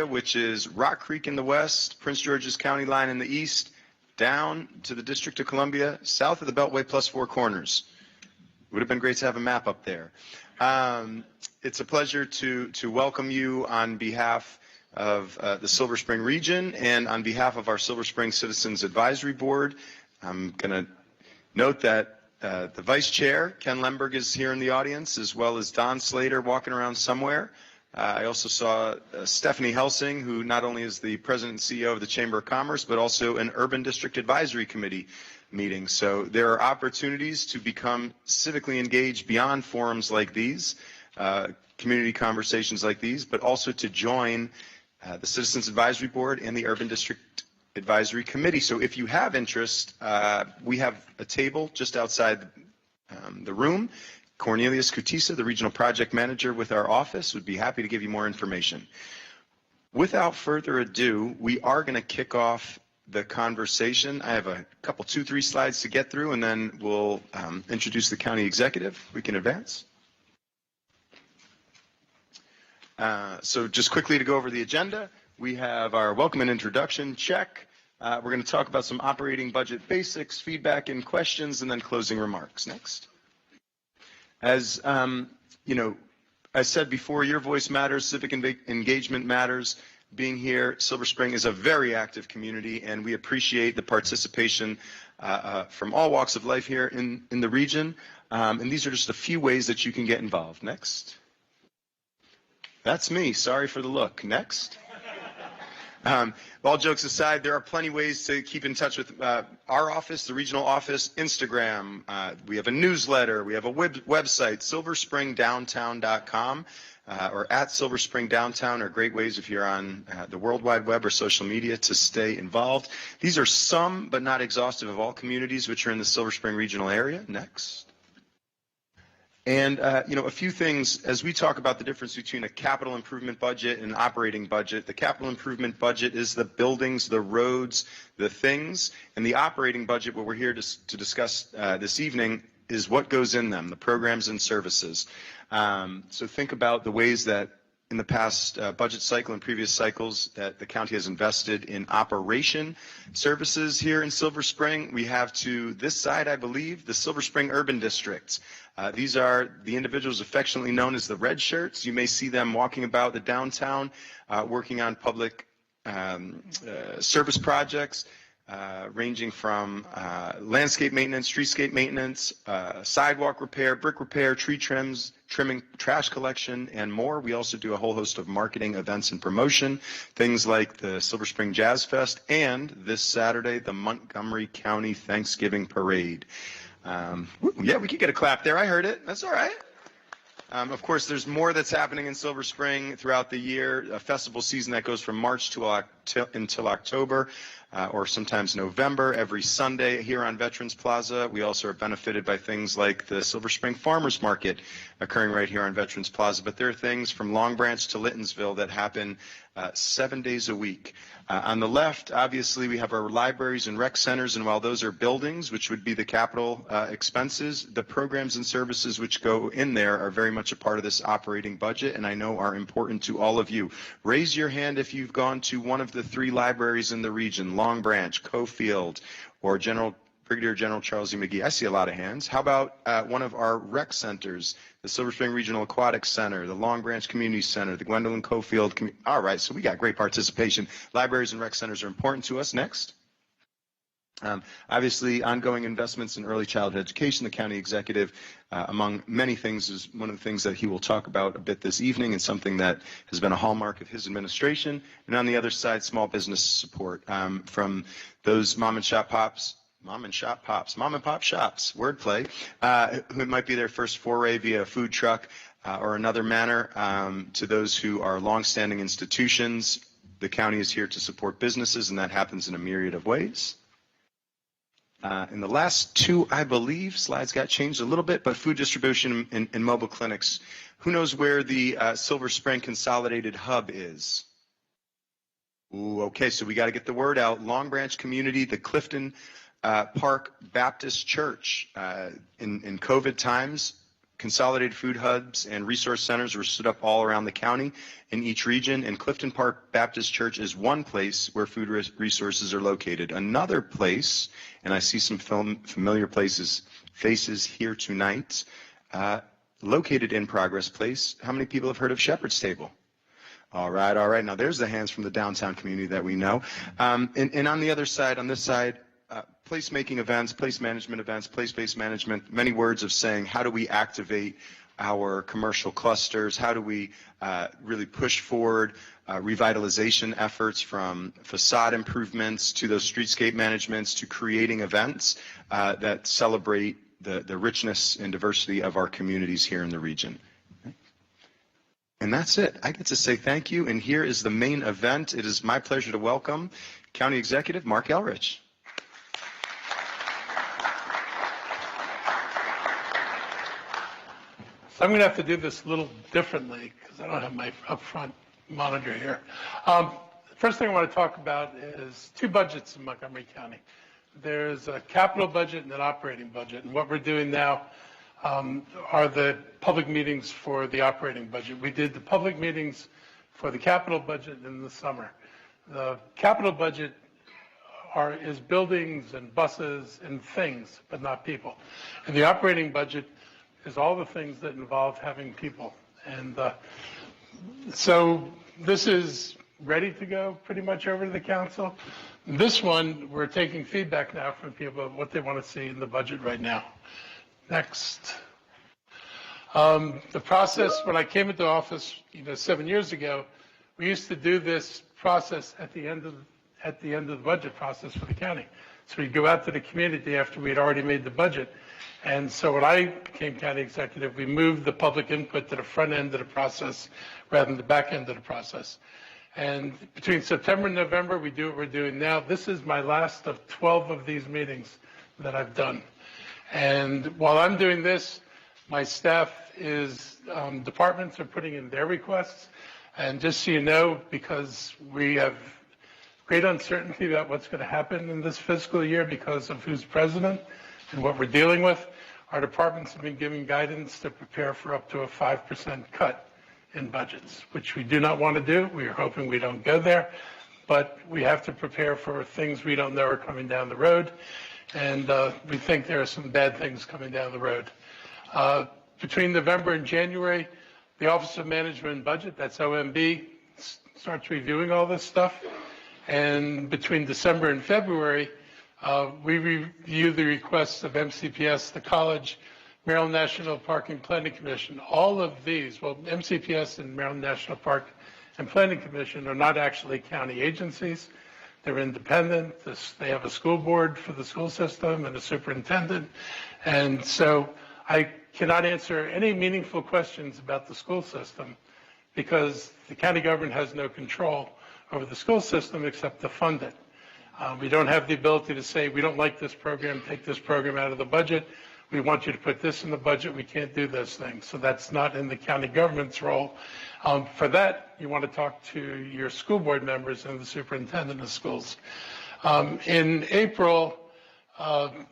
which is Rock Creek in the west, Prince George's County line in the east, down to the District of Columbia, south of the Beltway plus four corners. Would have been great to have a map up there. It's a pleasure to welcome you on behalf of the Silver Spring region and on behalf of our Silver Spring Citizens Advisory Board. I'm going to note that the Vice Chair, Ken Lemberg, is here in the audience, as well as Don Slater walking around somewhere. I also saw Stephanie Helsing, who not only is the President and CEO of the Chamber of Commerce, but also an Urban District Advisory Committee meeting. So there are opportunities to become civically engaged beyond forums like these, community conversations like these, but also to join the Citizens Advisory Board and the Urban District Advisory Committee. So if you have interest, we have a table just outside the room. Cornelius Kutisa, the Regional Project Manager with our office, would be happy to give you more information. Without further ado, we are going to kick off the conversation. I have a couple, 2-3 slides to get through, and then we'll introduce the County Executive. We can advance. So just quickly to go over the agenda, we have our welcome and introduction, check. We're going to talk about some operating budget basics, feedback and questions, and then closing remarks. Next. As you know, I said before, your voice matters, civic engagement matters. Being here, Silver Spring is a very active community, and we appreciate the participation from all walks of life here in the region. And these are just a few ways that you can get involved. Next. That's me. Sorry for the look. Next. All jokes aside, there are plenty of ways to keep in touch with our office, the regional office, Instagram. We have a newsletter. We have a website, silverspringdowntown.com or at Silver Spring Downtown are great ways if you're on the World Wide Web or social media to stay involved. These are some, but not exhaustive, of all communities which are in the Silver Spring regional area. Next. And, you know, a few things as we talk about the difference between a capital improvement budget and an operating budget. The capital improvement budget is the buildings, the roads, the things, and the operating budget, what we're here to discuss this evening, is what goes in them, the programs and services. So think about the ways that in the past budget cycle and previous cycles that the county has invested in operation services here in Silver Spring. We have to this side, I believe, the Silver Spring Urban District. These are the individuals affectionately known as the red shirts. You may see them walking about the downtown, working on public service projects, ranging from landscape maintenance, streetscape maintenance, sidewalk repair, brick repair, tree trims, trimming, trash collection, and more. We also do a whole host of marketing events and promotion, things like the Silver Spring Jazz Fest and this Saturday, the Montgomery County Thanksgiving Parade. Yeah, we could get a clap there. I heard it. That's all right. Of course, there's more that's happening in Silver Spring throughout the year, a festival season that goes from March until October, or sometimes November, every Sunday here on Veterans Plaza. We also are benefited by things like the Silver Spring Farmers Market occurring right here on Veterans Plaza. But there are things from Long Branch to Littonsville that happen 7 days a week. On the left, obviously, we have our libraries and rec centers, and while those are buildings, which would be the capital expenses, the programs and services which go in there are very much a part of this operating budget, and I know are important to all of you. Raise your hand if you've gone to one of the 3 libraries in the region, Long Branch, Cofield, or Brigadier General Charles E. McGee. I see a lot of hands. How about one of our rec centers, the Silver Spring Regional Aquatic Center, the Long Branch Community Center, the Gwendolyn Cofield. All right, so we got great participation. Libraries and rec centers are important to us. Next. Obviously, ongoing investments in early childhood education. The county executive, among many things, is one of the things that he will talk about a bit this evening, and something that has been a hallmark of his administration. And on the other side, small business support from those mom and pop shops, wordplay, who might be their first foray via a food truck or another manner, to those who are longstanding institutions. The county is here to support businesses, and that happens in a myriad of ways. In the last 2, I believe, slides got changed a little bit, but food distribution and mobile clinics. Who knows where the Silver Spring Consolidated Hub is? Ooh, okay, so we got to get the word out. Long Branch Community, the Clifton Park Baptist Church. In COVID times, Consolidated food hubs and resource centers were stood up all around the county in each region, and Clifton Park Baptist Church is one place where food resources are located. Another place, and I see some familiar faces here tonight, located in Progress Place. How many people have heard of Shepherd's Table? All right, all right. Now there's the hands from the downtown community that we know. And on the other side, on this side, place-making events, place management events, place-based management, many words of saying how do we activate our commercial clusters, how do we really push forward revitalization efforts from facade improvements to those streetscape managements to creating events that celebrate the richness and diversity of our communities here in the region. And that's it. I get to say thank you, and here is the main event. It is my pleasure to welcome County Executive Mark Elrich. So I'm going to have to do this a little differently because I don't have my upfront monitor here. First thing I want to talk about is two budgets in Montgomery County. There's a capital budget and an operating budget, and what we're doing now are the public meetings for the operating budget. We did the public meetings for the capital budget in the summer. The capital budget is buildings and buses and things, but not people. And the operating budget is all the things that involve having people. And so this is ready to go pretty much over to the council. This one, we're taking feedback now from people of what they want to see in the budget right now. Next. The process, when I came into office 7 years ago, we used to do this process at the end of the budget process for the county. So we'd go out to the community after we had already made the budget. And so when I became county executive, we moved the public input to the front end of the process rather than the back end of the process. And between September and November, we do what we're doing now. This is my last of 12 of these meetings that I've done. And while I'm doing this, my staff departments are putting in their requests. And just so you know, because we have great uncertainty about what's going to happen in this fiscal year because of who's president and what we're dealing with, our departments have been given guidance to prepare for up to a 5% cut in budgets, which we do not want to do. We are hoping we don't go there, but we have to prepare for things we don't know are coming down the road, and we think there are some bad things coming down the road. Between November and January, the Office of Management and Budget, that's OMB, starts reviewing all this stuff, and between December and February, we review the requests of MCPS, the college, Maryland National Park and Planning Commission. All of these, well, MCPS and Maryland National Park and Planning Commission are not actually county agencies. They're independent. They have a school board for the school system and a superintendent. And so I cannot answer any meaningful questions about the school system because the county government has no control over the school system except to fund it. We don't have the ability to say, we don't like this program, take this program out of the budget. We want you to put this in the budget. We can't do those things. So that's not in the county government's role. For that, you want to talk to your school board members and the superintendent of schools. In April, and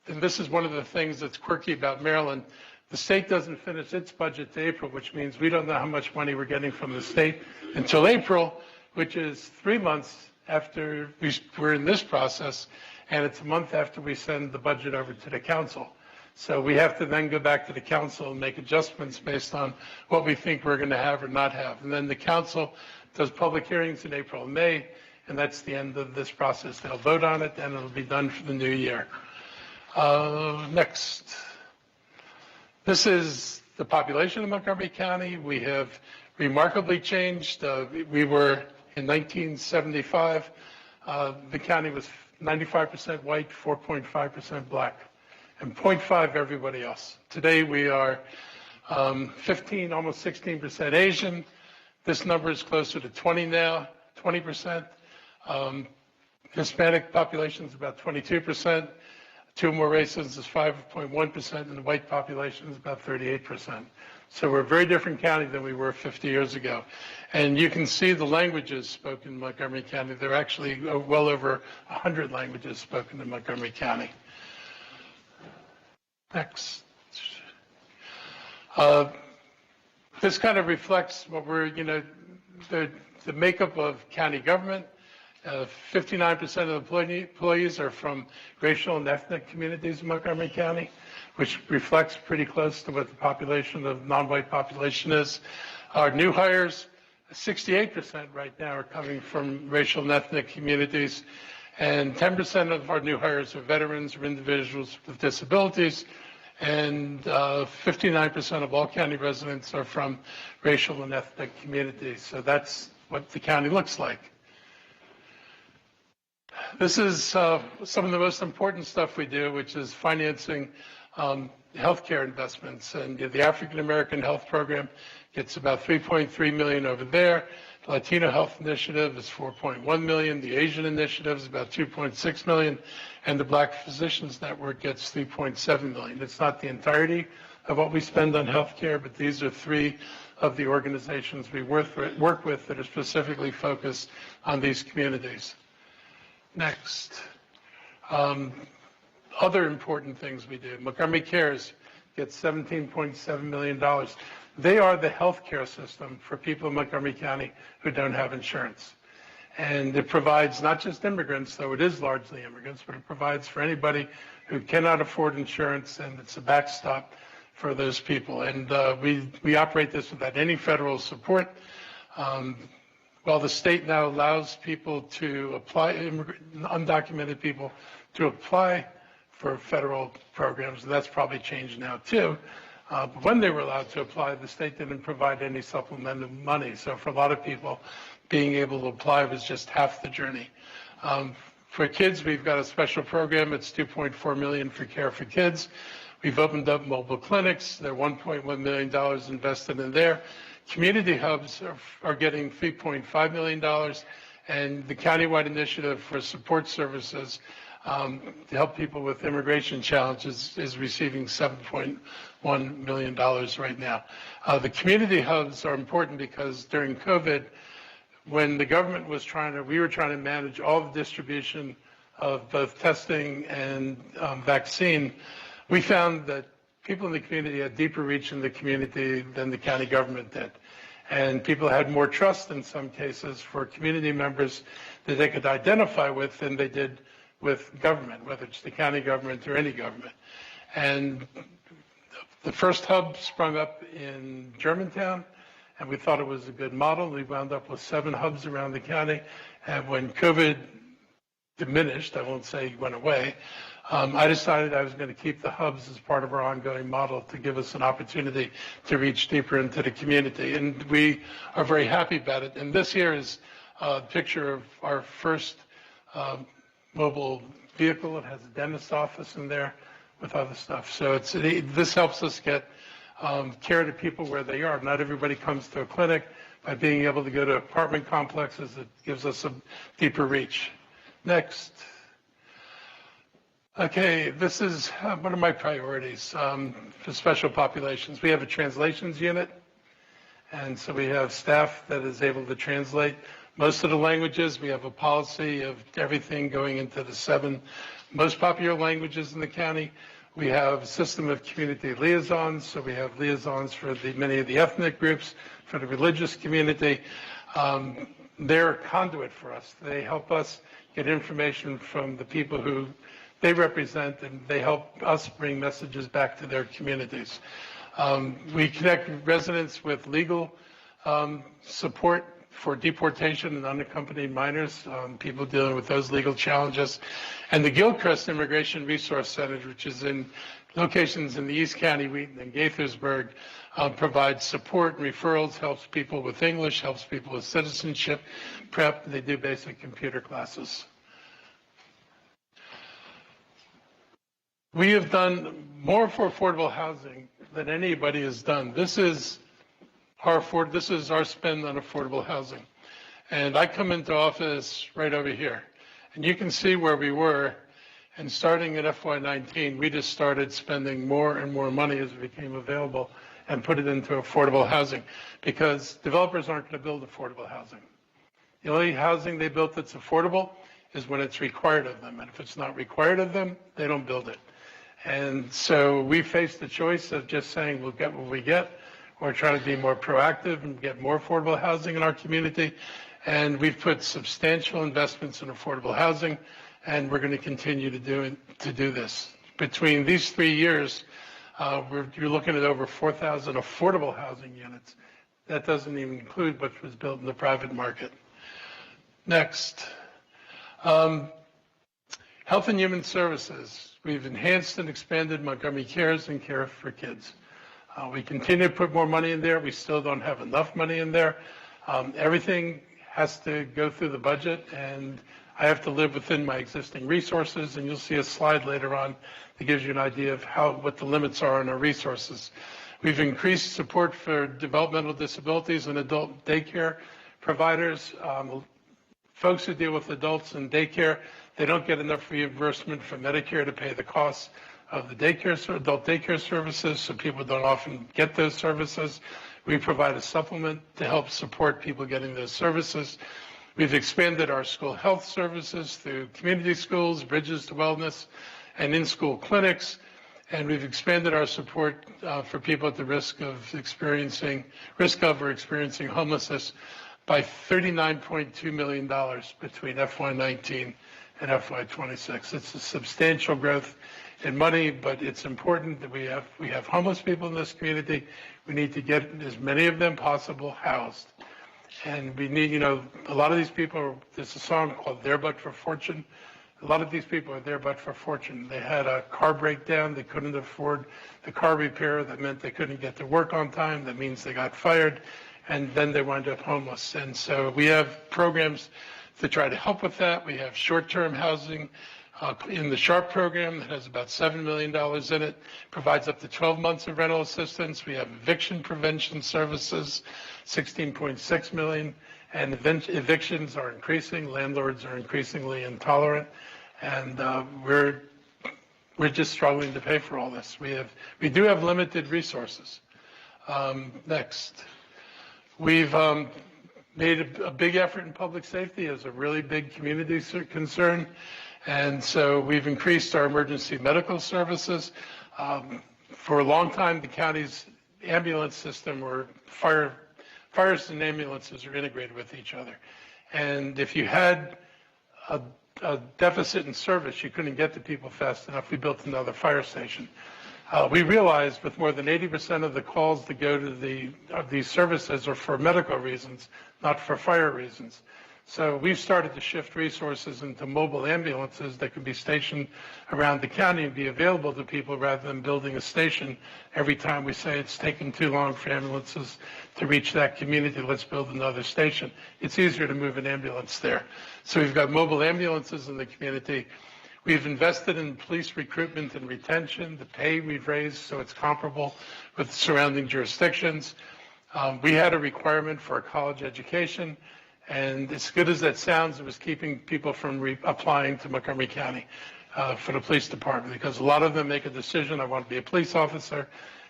this is one of the things that's quirky about Maryland, the state doesn't finish its budget to April, which means we don't know how much money we're getting from the state until April, which is 3 months after we're in this process, and it's a month after we send the budget over to the council. So we have to then go back to the council and make adjustments based on what we think we're going to have or not have. And then the council does public hearings in April and May, and that's the end of this process. They'll vote on it, and it'll be done for the new year. Next. This is the population of Montgomery County. We have remarkably changed. We were in 1975, the county was 95% white, 4.5% black, and 0.5 everybody else. Today we are 15, almost 16% Asian. This number is closer to 20 now, 20%. Hispanic population is about 22%. Two more races is 5.1%, and the white population is about 38%. So we're a very different county than we were 50 years ago. And you can see the languages spoken in Montgomery County. There are actually well over 100 languages spoken in Montgomery County. Next. This kind of reflects what we're, the makeup of county government. 59% of the employees are from racial and ethnic communities in Montgomery County, which reflects pretty close to what the population of non-white population is. Our new hires, 68% right now are coming from racial and ethnic communities, and 10% of our new hires are veterans or individuals with disabilities, and 59% of all county residents are from racial and ethnic communities. So that's what the county looks like. This is some of the most important stuff we do, which is financing healthcare investments. And the African American Health Program gets about $3.3 million over there. The Latino Health Initiative is $4.1 million. The Asian Initiative is about $2.6 million. And the Black Physicians Network gets $3.7 million. It's not the entirety of what we spend on healthcare, but these are three of the organizations we work with that are specifically focused on these communities. Next. Other important things we do. Montgomery Cares gets $17.7 million. They are the healthcare system for people in Montgomery County who don't have insurance. And it provides not just immigrants, though it is largely immigrants, but it provides for anybody who cannot afford insurance, and it's a backstop for those people. And we operate this without any federal support. While the state now allows people to apply, undocumented people to apply for federal programs, and that's probably changed now too. But when they were allowed to apply, the state didn't provide any supplemental money. So for a lot of people, being able to apply was just half the journey. For kids, we've got a special program. It's $2.4 million for Care for Kids. We've opened up mobile clinics. They're $1.1 million invested in there. Community hubs are getting $3.5 million, and the countywide initiative for support services to help people with immigration challenges is receiving $7.1 million right now. The community hubs are important because during COVID, when the government was we were trying to manage all the distribution of both testing and vaccine, we found that people in the community had deeper reach in the community than the county government did. And people had more trust in some cases for community members that they could identify with than they did with government, whether it's the county government or any government. And the first hub sprung up in Germantown, and we thought it was a good model. We wound up with 7 hubs around the county. And when COVID diminished, I won't say went away, I decided I was going to keep the hubs as part of our ongoing model to give us an opportunity to reach deeper into the community. And we are very happy about it. And this here is a picture of our first mobile vehicle. It has a dentist's office in there with other stuff. So this helps us get care to people where they are. Not everybody comes to a clinic. By being able to go to apartment complexes, it gives us a deeper reach. Next. Okay, this is one of my priorities for special populations. We have a translations unit, and so we have staff that is able to translate most of the languages. We have a policy of everything going into the 7 most popular languages in the county. We have a system of community liaisons, so we have liaisons for many of the ethnic groups, for the religious community. They're a conduit for us. They help us get information from the people who they represent, and they help us bring messages back to their communities. We connect residents with legal support for deportation and unaccompanied minors, people dealing with those legal challenges. And the Gilchrist Immigration Resource Center, which is in locations in the East County, Wheaton, and Gaithersburg, provides support and referrals, helps people with English, helps people with citizenship prep. They do basic computer classes. We have done more for affordable housing than anybody has done. This is our spend on affordable housing. And I come into office right over here. And you can see where we were. And starting at FY19, we just started spending more and more money as it became available and put it into affordable housing, because developers aren't going to build affordable housing. The only housing they built that's affordable is when it's required of them. And if it's not required of them, they don't build it. And so we faced the choice of just saying we'll get what we get, or try to be more proactive and get more affordable housing in our community. And we've put substantial investments in affordable housing, and we're going to continue to do this. Between these 3 years, you're looking at over 4,000 affordable housing units. That doesn't even include what was built in the private market. Next. Health and Human Services. We've enhanced and expanded Montgomery Cares and Care for Kids. We continue to put more money in there. We still don't have enough money in there. Everything has to go through the budget, and I have to live within my existing resources, and you'll see a slide later on that gives you an idea of what the limits are on our resources. We've increased support for developmental disabilities and adult daycare providers. Folks who deal with adults in daycare, they don't get enough reimbursement from Medicare to pay the costs of the adult daycare services, so people don't often get those services. We provide a supplement to help support people getting those services. We've expanded our school health services through community schools, Bridges to Wellness, and in-school clinics. And we've expanded our support for people at the risk of experiencing homelessness by $39.2 million between FY19 and FY26. It's a substantial growth in money, but it's important that we have homeless people in this community. We need to get as many of them possible housed. And we need, a lot of these people, there's a song called There But for Fortune. A lot of these people are there but for fortune. They had a car breakdown. They couldn't afford the car repair. That meant they couldn't get to work on time. That means they got fired. And then they wind up homeless. And so we have programs to try to help with that. We have short-term housing in the SHARP program that has about $7 million in it, provides up to 12 months of rental assistance. We have eviction prevention services, $16.6 million, and evictions are increasing. Landlords are increasingly intolerant, and we're just struggling to pay for all this. We do have limited resources. Next. We've made a big effort in public safety as a really big community concern. And so we've increased our emergency medical services. For a long time, the county's ambulance system, or fires and ambulances are integrated with each other. And if you had a deficit in service, you couldn't get to people fast enough. We built another fire station. We realized with more than 80% of the calls that go to these services are for medical reasons, not for fire reasons. So we've started to shift resources into mobile ambulances that can be stationed around the county and be available to people rather than building a station every time we say it's taken too long for ambulances to reach that community, let's build another station. It's easier to move an ambulance there. So we've got mobile ambulances in the community. We've invested in police recruitment and retention. The pay we've raised so it's comparable with surrounding jurisdictions. We had a requirement for a college education. And as good as that sounds, it was keeping people from applying to Montgomery County for the police department, because a lot of them make a decision, I want to be a police officer.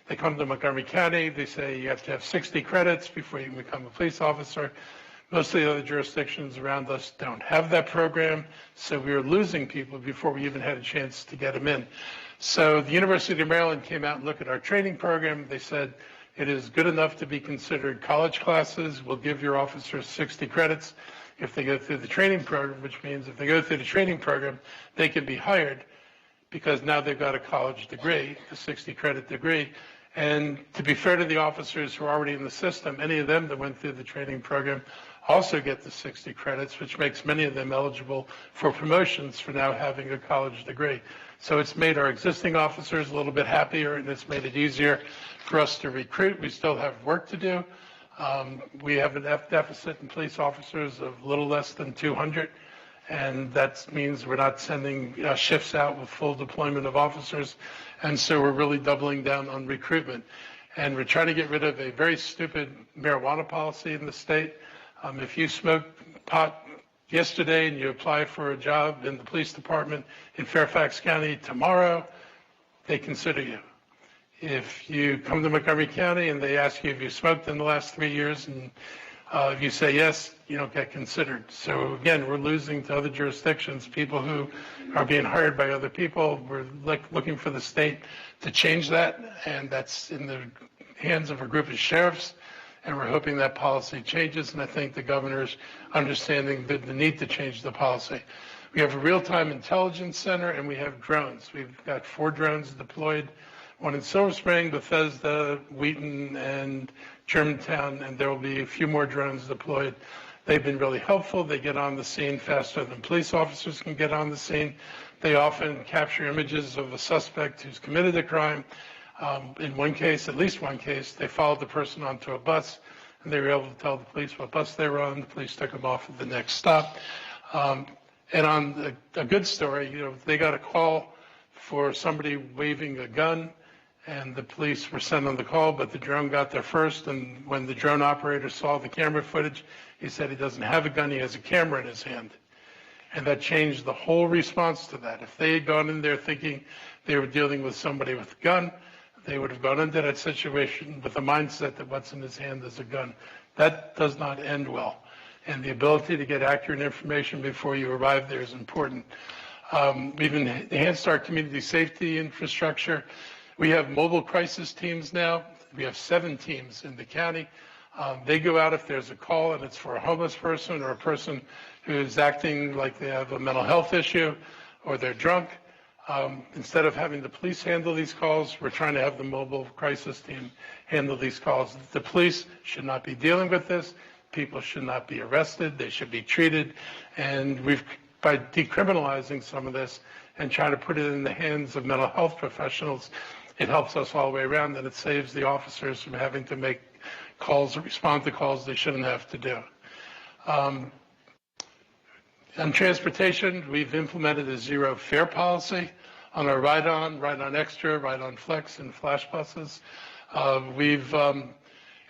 They come to Montgomery County, they say you have to have 60 credits before you can become a police officer. Most of the other jurisdictions around us don't have that program, so we were losing people before we even had a chance to get them in. So the University of Maryland came out and looked at our training program. They said, it is good enough to be considered college classes. We'll give your officers 60 credits if they go through the training program, which means if they go through the training program, they can be hired because now they've got a college degree, a 60-credit degree. And to be fair to the officers who are already in the system, any of them that went through the training program also get the 60 credits, which makes many of them eligible for promotions for now having a college degree. So it's made our existing officers a little bit happier, and it's made it easier for us to recruit. We still have work to do. We have an deficit in police officers of a little less than 200, and that means we're not sending shifts out with full deployment of officers, and so we're really doubling down on recruitment. And we're trying to get rid of a very stupid marijuana policy in the state. If you smoke pot yesterday and you apply for a job in the police department in Fairfax County tomorrow, they consider you. If you come to Montgomery County and they ask you if you smoked in the last 3 years and if you say yes, you don't get considered. So again, we're losing to other jurisdictions, people who are being hired by other people. We're looking for the state to change that, and that's in the hands of a group of sheriffs, and we're hoping that policy changes, and I think the governor's understanding the need to change the policy. We have a real-time intelligence center, and we have drones. We've got 4 drones deployed, one in Silver Spring, Bethesda, Wheaton, and Germantown, and there will be a few more drones deployed. They've been really helpful. They get on the scene faster than police officers can get on the scene. They often capture images of a suspect who's committed a crime. In one case, at least one case, they followed the person onto a bus, and they were able to tell the police what bus they were on. The police took them off at the next stop. And on a good story, they got a call for somebody waving a gun, and the police were sent on the call, but the drone got there first, and when the drone operator saw the camera footage, he said he doesn't have a gun, he has a camera in his hand. And that changed the whole response to that. If they had gone in there thinking they were dealing with somebody with a gun, they would have gone into that situation with the mindset that what's in his hand is a gun. That does not end well. And the ability to get accurate information before you arrive there is important. We've enhanced our community safety infrastructure. We have mobile crisis teams now. We have 7 teams in the county. They go out if there's a call and it's for a homeless person or a person who's acting like they have a mental health issue or they're drunk. Instead of having the police handle these calls, we're trying to have the mobile crisis team handle these calls. The police should not be dealing with this. People should not be arrested. They should be treated. And by decriminalizing some of this and trying to put it in the hands of mental health professionals, it helps us all the way around, and it saves the officers from having to make calls or respond to calls they shouldn't have to do. On transportation, we've implemented a zero fare policy on our ride-on extra, ride-on flex, and flash buses. We've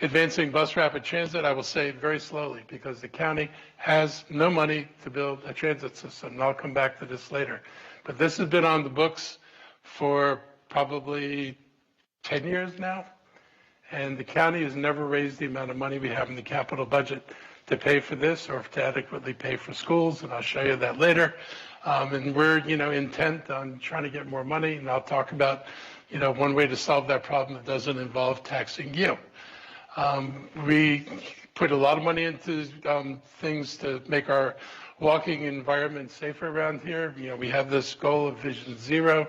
advancing bus rapid transit, I will say very slowly, because the county has no money to build a transit system, and I'll come back to this later. But this has been on the books for probably 10 years now, and the county has never raised the amount of money we have in the capital budget to pay for this or to adequately pay for schools, and I'll show you that later. And we're, intent on trying to get more money, and I'll talk about, one way to solve that problem that doesn't involve taxing you. We put a lot of money into things to make our walking environment safer around here. We have this goal of Vision Zero.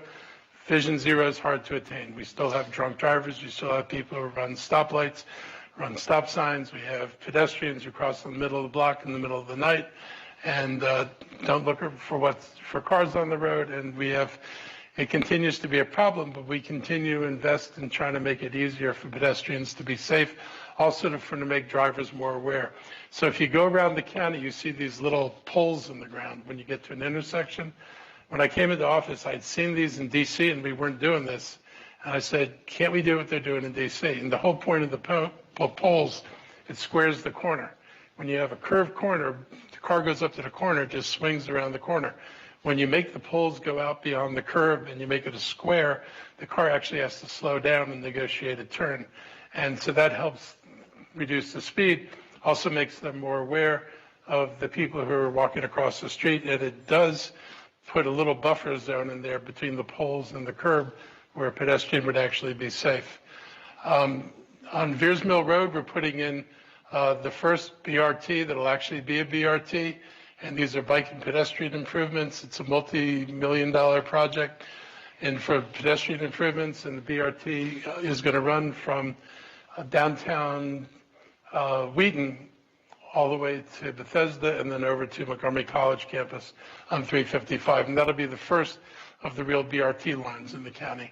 Vision Zero is hard to attain. We still have drunk drivers. We still have people who run stoplights, run stop signs. We have pedestrians who cross in the middle of the block in the middle of the night and don't look for cars on the road. And it continues to be a problem, but we continue to invest in trying to make it easier for pedestrians to be safe, also to make drivers more aware. So if you go around the county, you see these little poles in the ground when you get to an intersection. When I came into office, I'd seen these in DC and we weren't doing this. And I said, can't we do what they're doing in DC? And the whole point of the poles, it squares the corner. When you have a curved corner, the car goes up to the corner, just swings around the corner. When you make the poles go out beyond the curve and you make it a square, the car actually has to slow down and negotiate a turn. And so that helps reduce the speed, also makes them more aware of the people who are walking across the street, and it does put a little buffer zone in there between the poles and the curb where a pedestrian would actually be safe. On Veers Mill Road, we're putting in the first BRT that'll actually be a BRT, and these are bike and pedestrian improvements. It's a multi-million-dollar project, and for pedestrian improvements, and the BRT is going to run from downtown Wheaton all the way to Bethesda and then over to Montgomery College campus on 355. And that'll be the first of the real BRT lines in the county.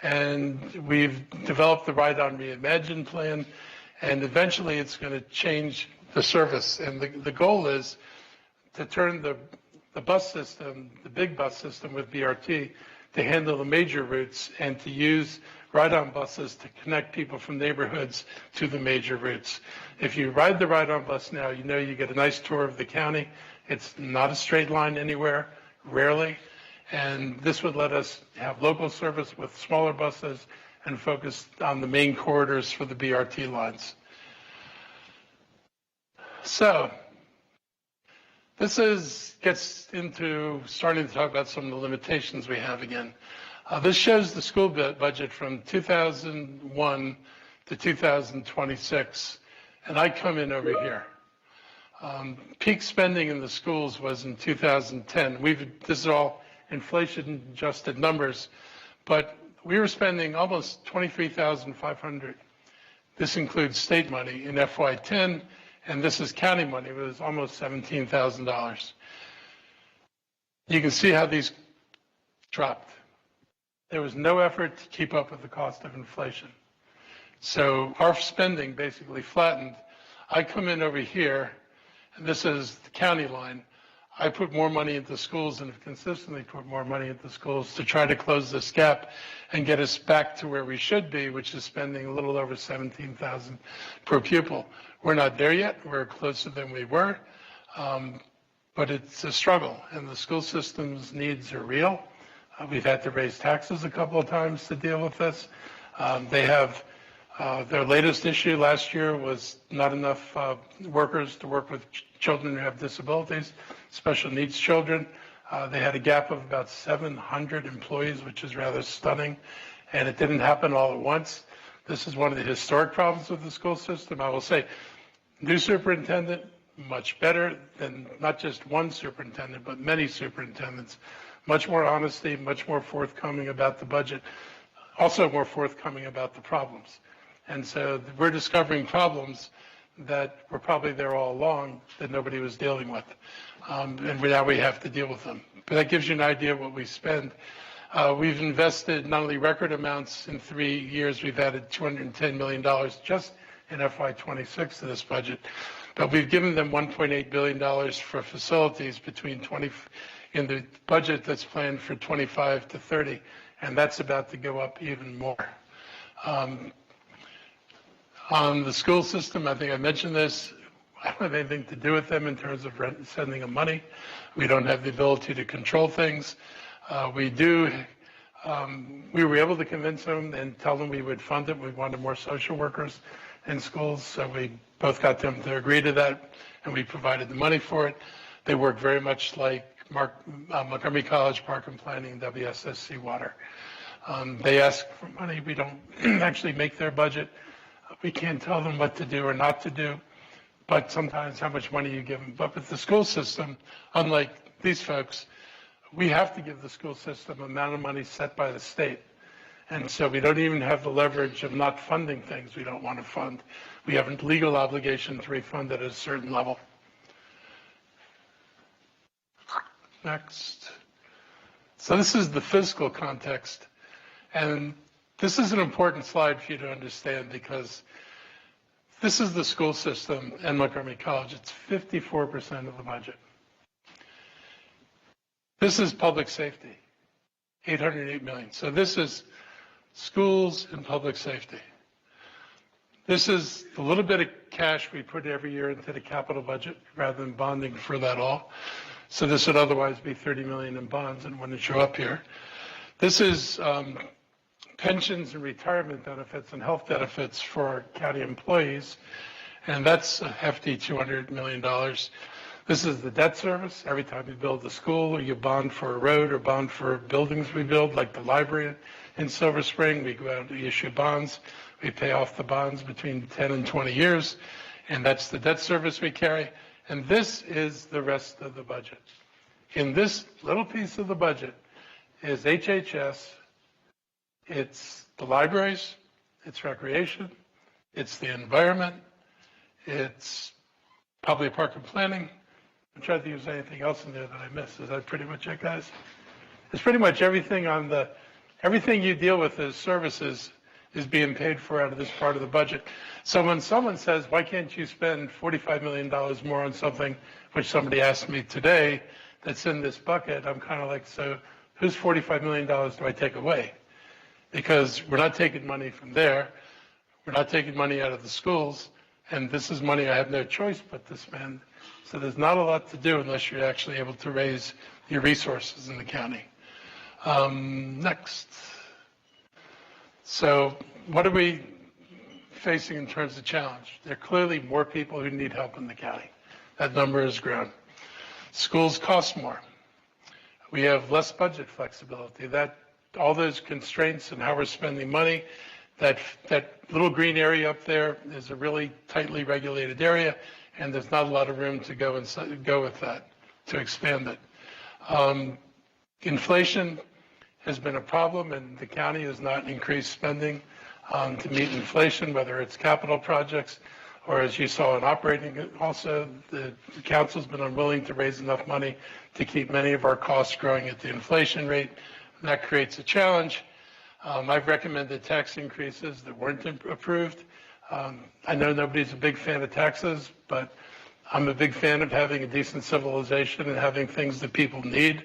And we've developed the Ride-On Reimagined plan, and eventually it's going to change the service. And the goal is to turn the bus system, the big bus system with BRT, to handle the major routes and to use ride-on buses to connect people from neighborhoods to the major routes. If you ride the ride-on bus now, you get a nice tour of the county. It's not a straight line anywhere, rarely. And this would let us have local service with smaller buses and focus on the main corridors for the BRT lines. So Gets into starting to talk about some of the limitations we have again. This shows the school budget from 2001 to 2026, and I come in over here. Peak spending in the schools was in 2010. This is all inflation-adjusted numbers, but we were spending almost $23,500. This includes state money in FY10, and this is county money. It was almost $17,000. You can see how these dropped. There was no effort to keep up with the cost of inflation. So our spending basically flattened. I come in over here, and this is the county line. I put more money into schools and have consistently put more money into schools to try to close this gap and get us back to where we should be, which is spending a little over $17,000 per pupil. We're not there yet. We're closer than we were, but it's a struggle, and the school system's needs are real. We've had to raise taxes a couple of times to deal with this. They have their latest issue last year was not enough workers to work with children who have disabilities, special needs children. They had a gap of about 700 employees, which is rather stunning, and it didn't happen all at once. This is one of the historic problems with the school system. I will say, new superintendent, much better than not just one superintendent, but many superintendents. Much more honesty, much more forthcoming about the budget, also more forthcoming about the problems. And so we're discovering problems that were probably there all along that nobody was dealing with. And now we have to deal with them. But that gives you an idea of what we spend. We've invested not only record amounts in 3 years, we've added $210 million just in FY26 to this budget, but we've given them $1.8 billion for facilities in the budget that's planned for 25 to 30, and that's about to go up even more. On the school system, I think I mentioned this, I don't have anything to do with them in terms of sending them money. We don't have the ability to control things. We were able to convince them and tell them we would fund it. We wanted more social workers in schools, so we both got them to agree to that, and we provided the money for it. They work very much like Montgomery College Park and Planning and WSSC Water. They ask for money. We don't actually make their budget. We can't tell them what to do or not to do, but sometimes how much money you give them. But with the school system, unlike these folks, we have to give the school system an amount of money set by the state. And so we don't even have the leverage of not funding things we don't want to fund. We have a legal obligation to refund it at a certain level. Next. So this is the fiscal context. And this is an important slide for you to understand because this is the school system and Montgomery College. It's 54% of the budget. This is public safety, $808 million. So this is schools and public safety. This is the little bit of cash we put every year into the capital budget rather than bonding for that all. So this would otherwise be 30 million in bonds and wouldn't show up here. This is pensions and retirement benefits and health benefits for county employees, and that's a hefty $200 million. This is the debt service. Every time you build a school or you bond for a road or bond for buildings we build, like the library in Silver Spring, we go out and issue bonds. We pay off the bonds between 10 and 20 years, and that's the debt service we carry. And this is the rest of the budget. In this little piece of the budget is HHS, it's the libraries, it's recreation, it's the environment, it's public park and planning. I'm trying to think if there's anything else in there that I missed. Is that pretty much it, guys? It's pretty much everything everything you deal with as services is being paid for out of this part of the budget. So when someone says, why can't you spend $45 million more on something, which somebody asked me today, that's in this bucket, I'm kind of like, so whose $45 million do I take away? Because we're not taking money from there, we're not taking money out of the schools, and this is money I have no choice but to spend. So there's not a lot to do unless you're actually able to raise your resources in the county. Next. So what are we facing in terms of challenge? There are clearly more people who need help in the county. That number has grown. Schools cost more. We have less budget flexibility. All those constraints and how we're spending money, that little green area up there is a really tightly regulated area, and there's not a lot of room to go with that, to expand it. Inflation has been a problem, and the county has not increased spending to meet inflation, whether it's capital projects or, as you saw, in operating. Also, the council's been unwilling to raise enough money to keep many of our costs growing at the inflation rate. And that creates a challenge. I've recommended tax increases that weren't approved. I know nobody's a big fan of taxes, but I'm a big fan of having a decent civilization and having things that people need.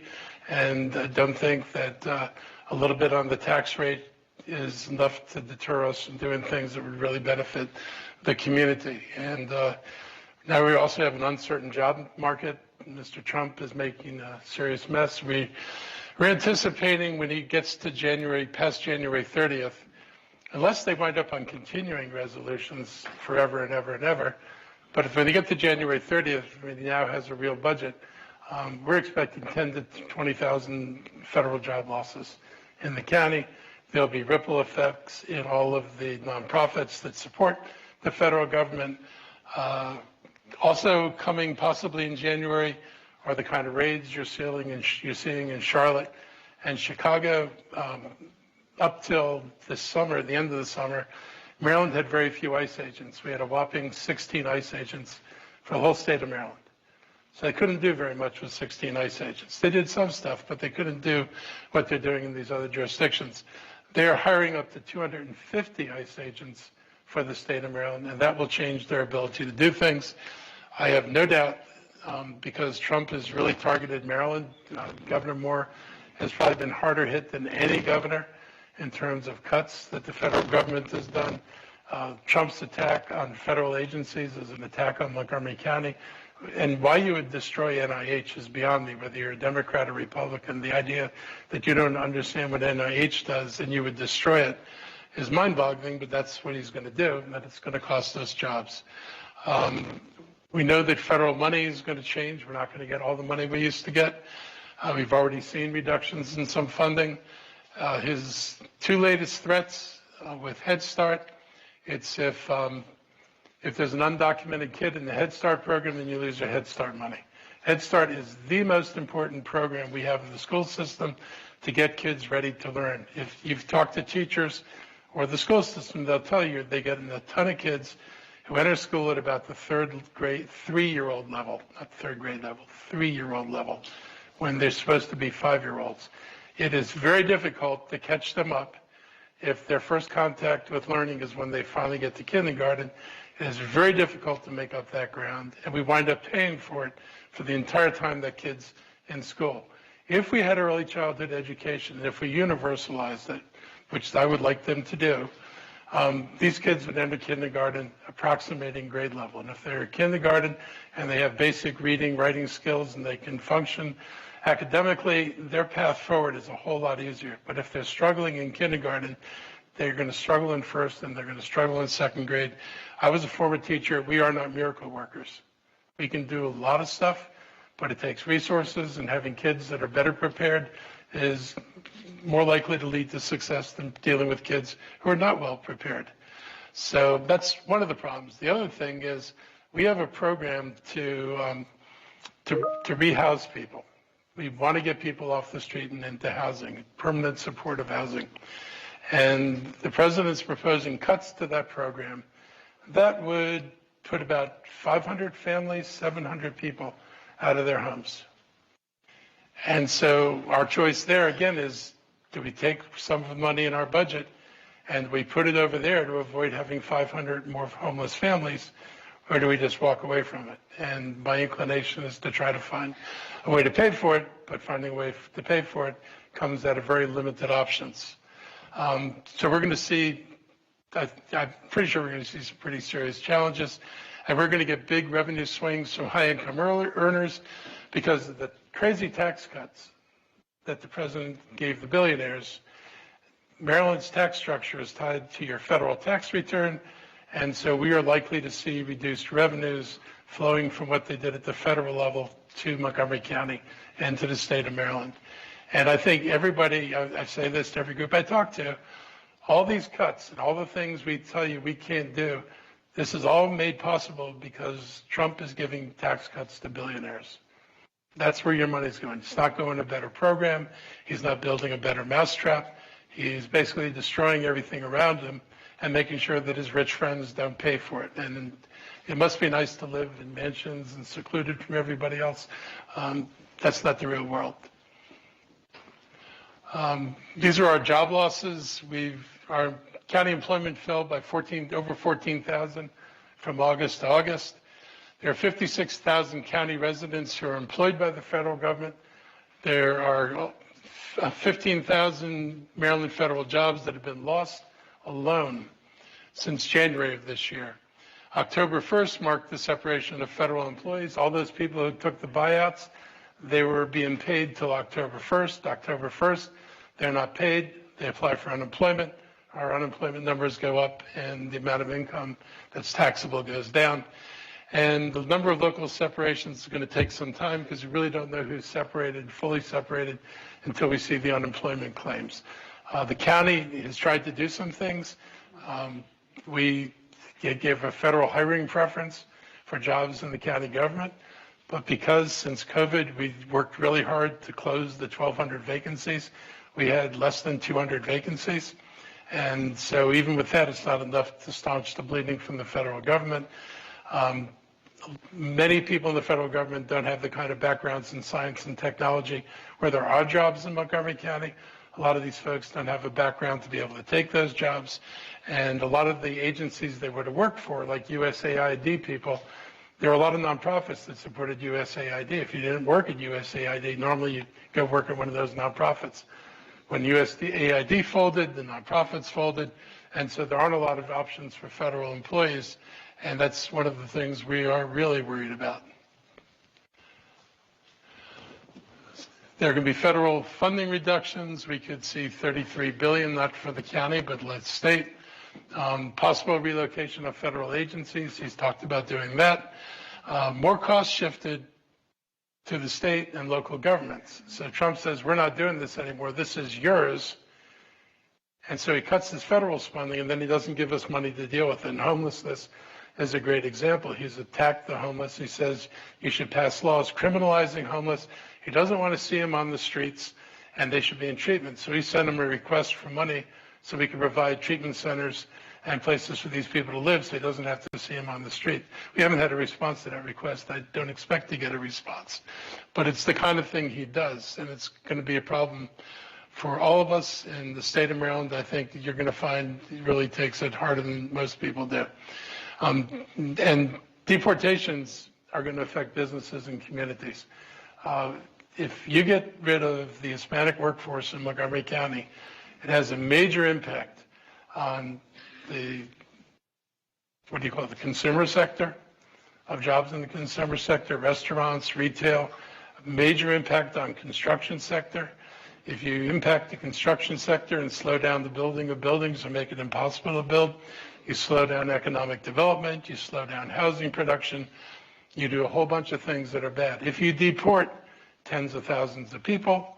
And I don't think that a little bit on the tax rate is enough to deter us from doing things that would really benefit the community. And now we also have an uncertain job market. Mr. Trump is making a serious mess. We're anticipating when he gets to past January 30th, unless they wind up on continuing resolutions forever and ever and ever, but if when they get to January 30th, when he now has a real budget, we're expecting 10 to 20,000 federal job losses in the county. There'll be ripple effects in all of the nonprofits that support the federal government. Also coming possibly in January are the kind of raids you're seeing in Charlotte and Chicago. Up till this summer, the end of the summer, Maryland had very few ICE agents. We had a whopping 16 ICE agents for the whole state of Maryland. So they couldn't do very much with 16 ICE agents. They did some stuff, but they couldn't do what they're doing in these other jurisdictions. They are hiring up to 250 ICE agents for the state of Maryland, and that will change their ability to do things. I have no doubt, because Trump has really targeted Maryland. Governor Moore has probably been harder hit than any governor in terms of cuts that the federal government has done. Trump's attack on federal agencies is an attack on Montgomery County. And why you would destroy NIH is beyond me, whether you're a Democrat or Republican. The idea that you don't understand what NIH does and you would destroy it is mind-boggling, but that's what he's going to do, and that it's going to cost us jobs. We know that federal money is going to change. We're not going to get all the money we used to get. We've already seen reductions in some funding. His two latest threats with Head Start, it's if there's an undocumented kid in the Head Start program, then you lose your Head Start money. Head Start is the most important program we have in the school system to get kids ready to learn. If you've talked to teachers or the school system, they'll tell you they get a ton of kids who enter school at about the three-year-old level, not third grade level, three-year-old level, when they're supposed to be 5-year-olds. It is very difficult to catch them up if their first contact with learning is when they finally get to kindergarten. It is very difficult to make up that ground, and we wind up paying for it for the entire time that kid's in school. If we had early childhood education, and if we universalized it, which I would like them to do, these kids would enter kindergarten approximating grade level. And if they're in kindergarten and they have basic reading, writing skills, and they can function academically, their path forward is a whole lot easier. But if they're struggling in kindergarten, they're going to struggle in first and they're going to struggle in second grade. I was a former teacher. We are not miracle workers. We can do a lot of stuff, but it takes resources, and having kids that are better prepared is more likely to lead to success than dealing with kids who are not well prepared. So that's one of the problems. The other thing is we have a program to rehouse people. We want to get people off the street and into housing, permanent supportive housing. And the president's proposing cuts to that program. That would put about 500 families, 700 people out of their homes. And so our choice there, again, is do we take some of the money in our budget and we put it over there to avoid having 500 more homeless families, or do we just walk away from it? And my inclination is to try to find a way to pay for it, but finding a way to pay for it comes out of very limited options. So we're going to see, I'm pretty sure we're going to see some pretty serious challenges, and we're going to get big revenue swings from high-income earners because of the crazy tax cuts that the president gave the billionaires. Maryland's tax structure is tied to your federal tax return, and so we are likely to see reduced revenues flowing from what they did at the federal level to Montgomery County and to the state of Maryland. And I think everybody, I say this to every group I talk to, all these cuts and all the things we tell you we can't do, this is all made possible because Trump is giving tax cuts to billionaires. That's where your money's going. It's not going to a better program. He's not building a better mousetrap. He's basically destroying everything around him and making sure that his rich friends don't pay for it. And it must be nice to live in mansions and secluded from everybody else. That's not the real world. These are our job losses. Our county employment fell by over 14,000 from August to August. There are 56,000 county residents who are employed by the federal government. There are 15,000 Maryland federal jobs that have been lost alone since January of this year. October 1st marked the separation of federal employees. All those people who took the buyouts, they were being paid till October 1st. October 1st, they're not paid. They apply for unemployment. Our unemployment numbers go up and the amount of income that's taxable goes down. And the number of local separations is going to take some time because we really don't know who's separated, fully separated, until we see the unemployment claims. The county has tried to do some things. We gave a federal hiring preference for jobs in the county government, but because since COVID, we worked really hard to close the 1,200 vacancies, we had less than 200 vacancies. And so even with that, it's not enough to staunch the bleeding from the federal government. Many people in the federal government don't have the kind of backgrounds in science and technology where there are jobs in Montgomery County. A lot of these folks don't have a background to be able to take those jobs. And a lot of the agencies they were to work for, like USAID people, there are a lot of nonprofits that supported USAID. If you didn't work at USAID, normally you'd go work at one of those nonprofits. When USAID folded, the nonprofits folded, and so there aren't a lot of options for federal employees, and that's one of the things we are really worried about. There are going to be federal funding reductions. We could see $33 billion, not for the county, but let's state. Possible relocation of federal agencies. He's talked about doing that. More costs shifted to the state and local governments. So Trump says, we're not doing this anymore. This is yours. And so he cuts his federal spending, and then he doesn't give us money to deal with it. And homelessness is a great example. He's attacked the homeless. He says you should pass laws criminalizing homeless. He doesn't want to see them on the streets, and they should be in treatment. So he sent him a request for money so we can provide treatment centers and places for these people to live so he doesn't have to see them on the street. We haven't had a response to that request. I don't expect to get a response. But it's the kind of thing he does, and it's going to be a problem for all of us in the state of Maryland. I think you're going to find he really takes it harder than most people do. And deportations are going to affect businesses and communities. If you get rid of the Hispanic workforce in Montgomery County, it has a major impact on the, the consumer sector, of jobs in the consumer sector, restaurants, retail, major impact on construction sector. If you impact the construction sector and slow down the building of buildings or make it impossible to build, you slow down economic development, you slow down housing production, you do a whole bunch of things that are bad. If you deport tens of thousands of people,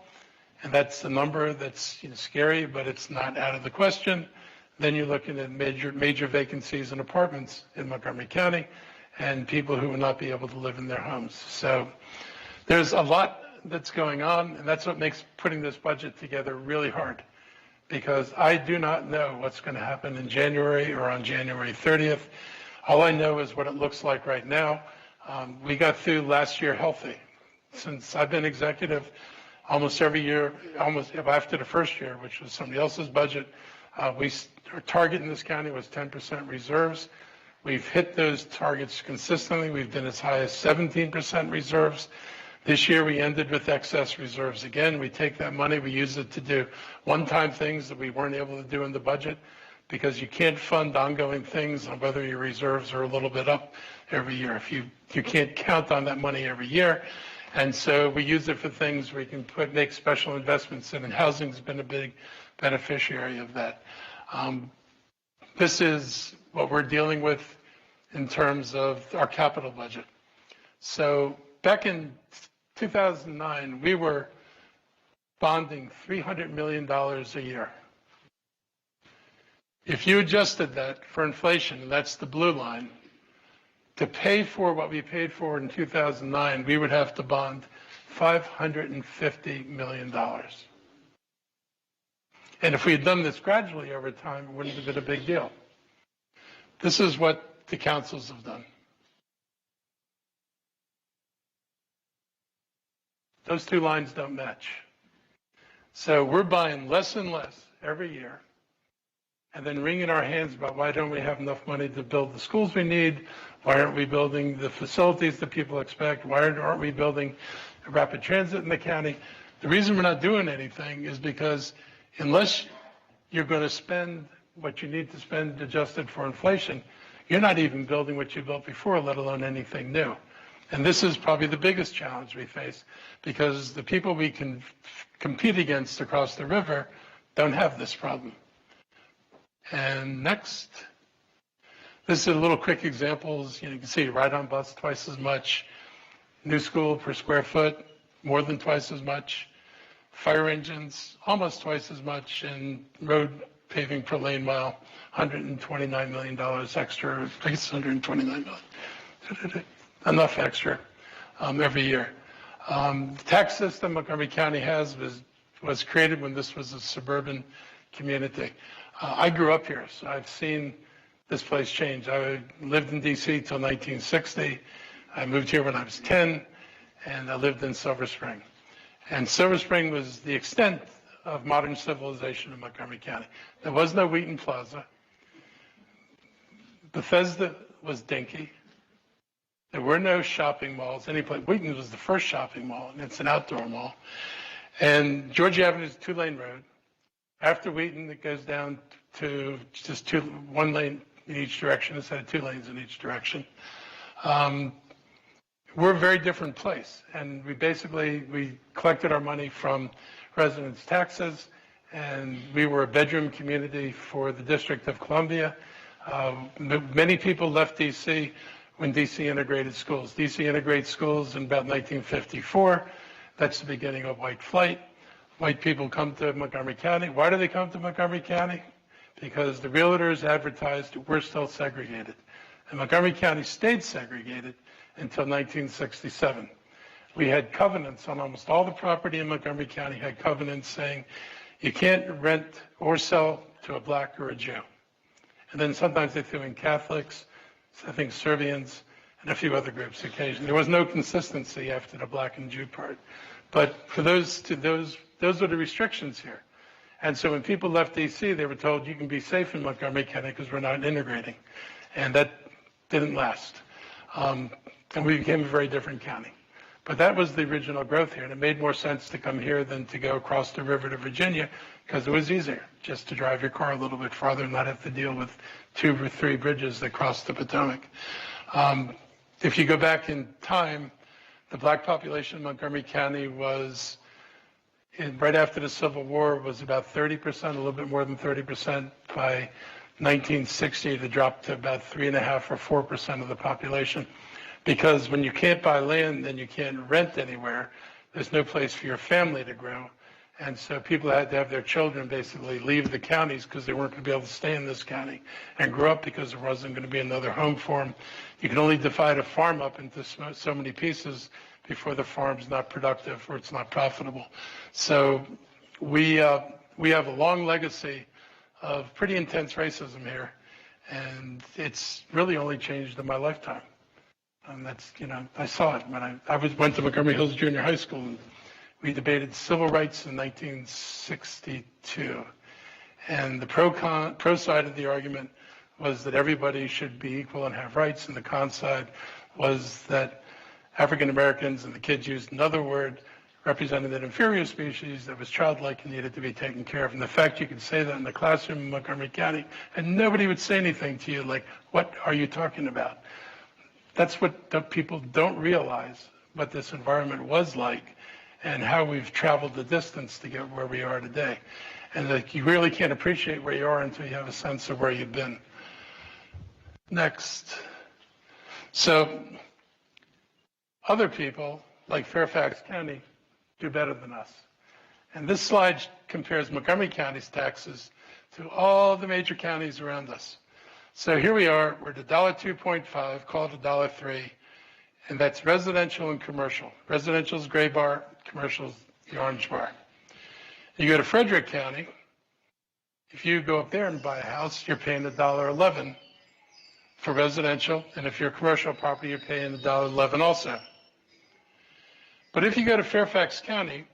and that's the number that's scary, but it's not out of the question, then you're looking at major vacancies in apartments in Montgomery County and people who will not be able to live in their homes. So there's a lot that's going on, and that's what makes putting this budget together really hard, because I do not know what's going to happen in January or on January 30th. All I know is what it looks like right now. We got through last year healthy. Since I've been executive, almost every year, almost after the first year, which was somebody else's budget, our target in this county was 10% reserves. We've hit those targets consistently. We've been as high as 17% reserves. This year we ended with excess reserves again. We take that money, we use it to do one-time things that we weren't able to do in the budget, because you can't fund ongoing things on whether your reserves are a little bit up every year. If you can't count on that money every year. And so we use it for things we can make special investments in, and housing's been a big beneficiary of that. This is what we're dealing with in terms of our capital budget. So back in 2009, we were bonding $300 million a year. If you adjusted that for inflation, and that's the blue line, to pay for what we paid for in 2009, we would have to bond $550 million. And if we had done this gradually over time, it wouldn't have been a big deal. This is what the councils have done. Those two lines don't match. So we're buying less and less every year, and then wringing our hands about why don't we have enough money to build the schools we need? Why aren't we building the facilities that people expect? Why aren't we building rapid transit in the county? The reason we're not doing anything is because unless you're going to spend what you need to spend adjusted for inflation, you're not even building what you built before, let alone anything new. And this is probably the biggest challenge we face, because the people we can compete against across the river don't have this problem. And next, this is a little quick examples. You can see ride-on bus twice as much, new school per square foot more than twice as much, fire engines almost twice as much, and road paving per lane mile, $129 million extra. I guess $129 million. Enough extra every year. The tax system Montgomery County has was created when this was a suburban community. I grew up here, so I've seen this place change. I lived in D.C. till 1960. I moved here when I was 10, and I lived in Silver Spring. And Silver Spring was the extent of modern civilization in Montgomery County. There was no Wheaton Plaza. Bethesda was dinky. There were no shopping malls. Wheaton was the first shopping mall, and it's an outdoor mall. And Georgia Avenue is a two-lane road. After Wheaton, it goes down to just one lane in each direction instead of two lanes in each direction. We're a very different place, and we collected our money from residents' taxes, and we were a bedroom community for the District of Columbia. Many people left D.C. when D.C. integrated schools. D.C. integrated schools in about 1954. That's the beginning of white flight. White people come to Montgomery County. Why do they come to Montgomery County? Because the realtors advertised we're still segregated. And Montgomery County stayed segregated until 1967. We had covenants on almost all the property in Montgomery County, had covenants saying you can't rent or sell to a black or a Jew. And then sometimes they threw in Catholics, I think Serbians, and a few other groups occasionally. There was no consistency after the black and Jew part. But for those were the restrictions here. And so when people left D.C., they were told you can be safe in Montgomery County because we're not integrating. And that didn't last. And we became a very different county. But that was the original growth here, and it made more sense to come here than to go across the river to Virginia, because it was easier just to drive your car a little bit farther and not have to deal with 2 or 3 bridges that cross the Potomac. If you go back in time, the black population in Montgomery County was, right after the Civil War, was about 30%, a little bit more than 30%. By 1960, it dropped to about 3.5% or 4% of the population. Because when you can't buy land, then you can't rent anywhere. There's no place for your family to grow. And so people had to have their children basically leave the counties because they weren't going to be able to stay in this county and grow up because there wasn't going to be another home for them. You can only divide a farm up into so many pieces before the farm's not productive or it's not profitable. So we have a long legacy of pretty intense racism here. And it's really only changed in my lifetime. And that's, I saw it when I went to Montgomery Hills Junior High School, and we debated civil rights in 1962. And the pro side of the argument was that everybody should be equal and have rights, and the con side was that African Americans, and the kids used another word, represented an inferior species that was childlike and needed to be taken care of. And the fact you could say that in the classroom in Montgomery County, and nobody would say anything to you like, what are you talking about? That's what the people don't realize, what this environment was like and how we've traveled the distance to get where we are today. And that you really can't appreciate where you are until you have a sense of where you've been. Next. So Other people, like Fairfax County, do better than us. And this slide compares Montgomery County's taxes to all the major counties around us. So here we are, we're at $2.5, call it $3, and that's residential and commercial. Residential is gray bar, commercial is the orange bar. You go to Frederick County, if you go up there and buy a house, you're paying $1.11 for residential, and if you're a commercial property, you're paying $1.11 also. But if you go to Fairfax County,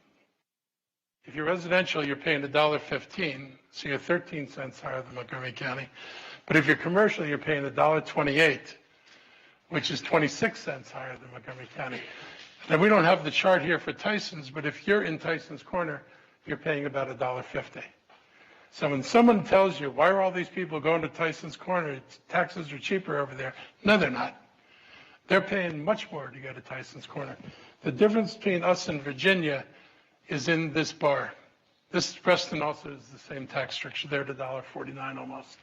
if you're residential, you're paying $1.15, so you're 13 cents higher than Montgomery County. But if you're commercial, you're paying $1.28, which is 26 cents higher than Montgomery County. Now, we don't have the chart here for Tyson's, but if you're in Tyson's Corner, you're paying about $1.50. So when someone tells you, why are all these people going to Tyson's Corner? Taxes are cheaper over there. No, they're not. They're paying much more to go to Tyson's Corner. The difference between us and Virginia is in this bar. This Preston also is the same tax structure. They're at $1.49 almost.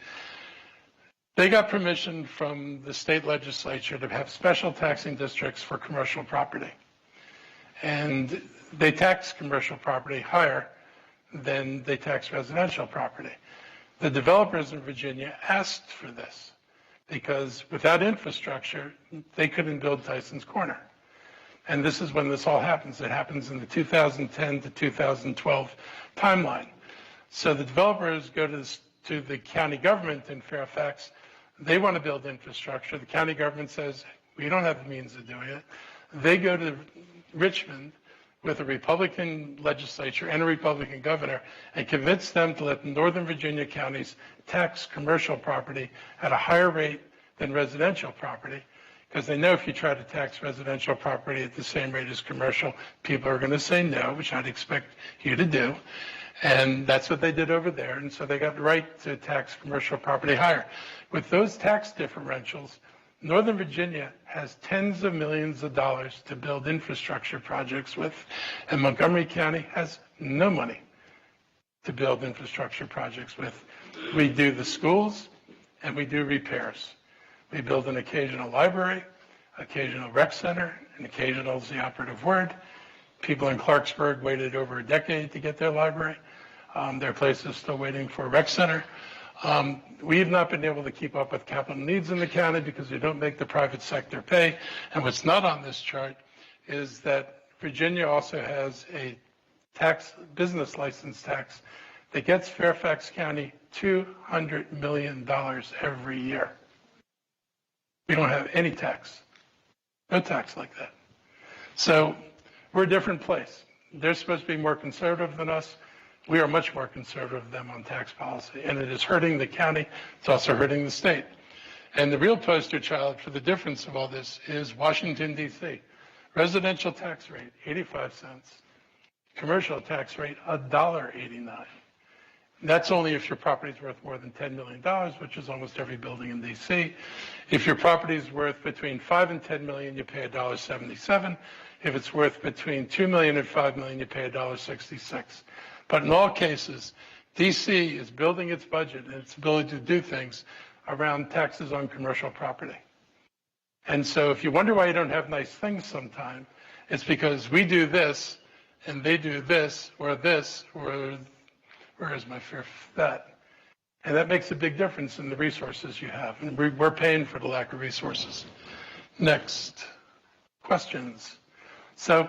They got permission from the state legislature to have special taxing districts for commercial property. And they tax commercial property higher than they tax residential property. The developers in Virginia asked for this because without infrastructure, they couldn't build Tyson's Corner. And this is when this all happens. It happens in the 2010 to 2012 timeline. So the developers go to the county government in Fairfax. They want to build infrastructure. The county government says, we don't have the means of doing it. They go to Richmond with a Republican legislature and a Republican governor and convince them to let the Northern Virginia counties tax commercial property at a higher rate than residential property, because they know if you try to tax residential property at the same rate as commercial, people are going to say no, which I'd expect you to do. And that's what they did over there. And so they got the right to tax commercial property higher. With those tax differentials, Northern Virginia has tens of millions of dollars to build infrastructure projects with, and Montgomery County has no money to build infrastructure projects with. We do the schools and we do repairs. We build an occasional library, occasional rec center, and occasional is the operative word. People in Clarksburg waited over a decade to get their library. There are places still waiting for a rec center. We have not been able to keep up with capital needs in the county because we don't make the private sector pay. And what's not on this chart is that Virginia also has a business license tax that gets Fairfax County $200 million every year. We don't have any tax, no tax like that. So we're a different place. They're supposed to be more conservative than us. We are much more conservative than them on tax policy, and it is hurting the county. It's also hurting the state. And the real poster child for the difference of all this is Washington, D.C. Residential tax rate, 85 cents. Commercial tax rate, $1.89. That's only if your property is worth more than $10 million, which is almost every building in D.C. If your property is worth between $5 and $10 million, you pay $1.77. If it's worth between $2 million and $5 million, you pay $1.66. But in all cases, D.C. is building its budget and its ability to do things around taxes on commercial property. And so if you wonder why you don't have nice things sometime, it's because we do this and they do this, or where is my fear of that? And that makes a big difference in the resources you have. And we're paying for the lack of resources. Next, questions. So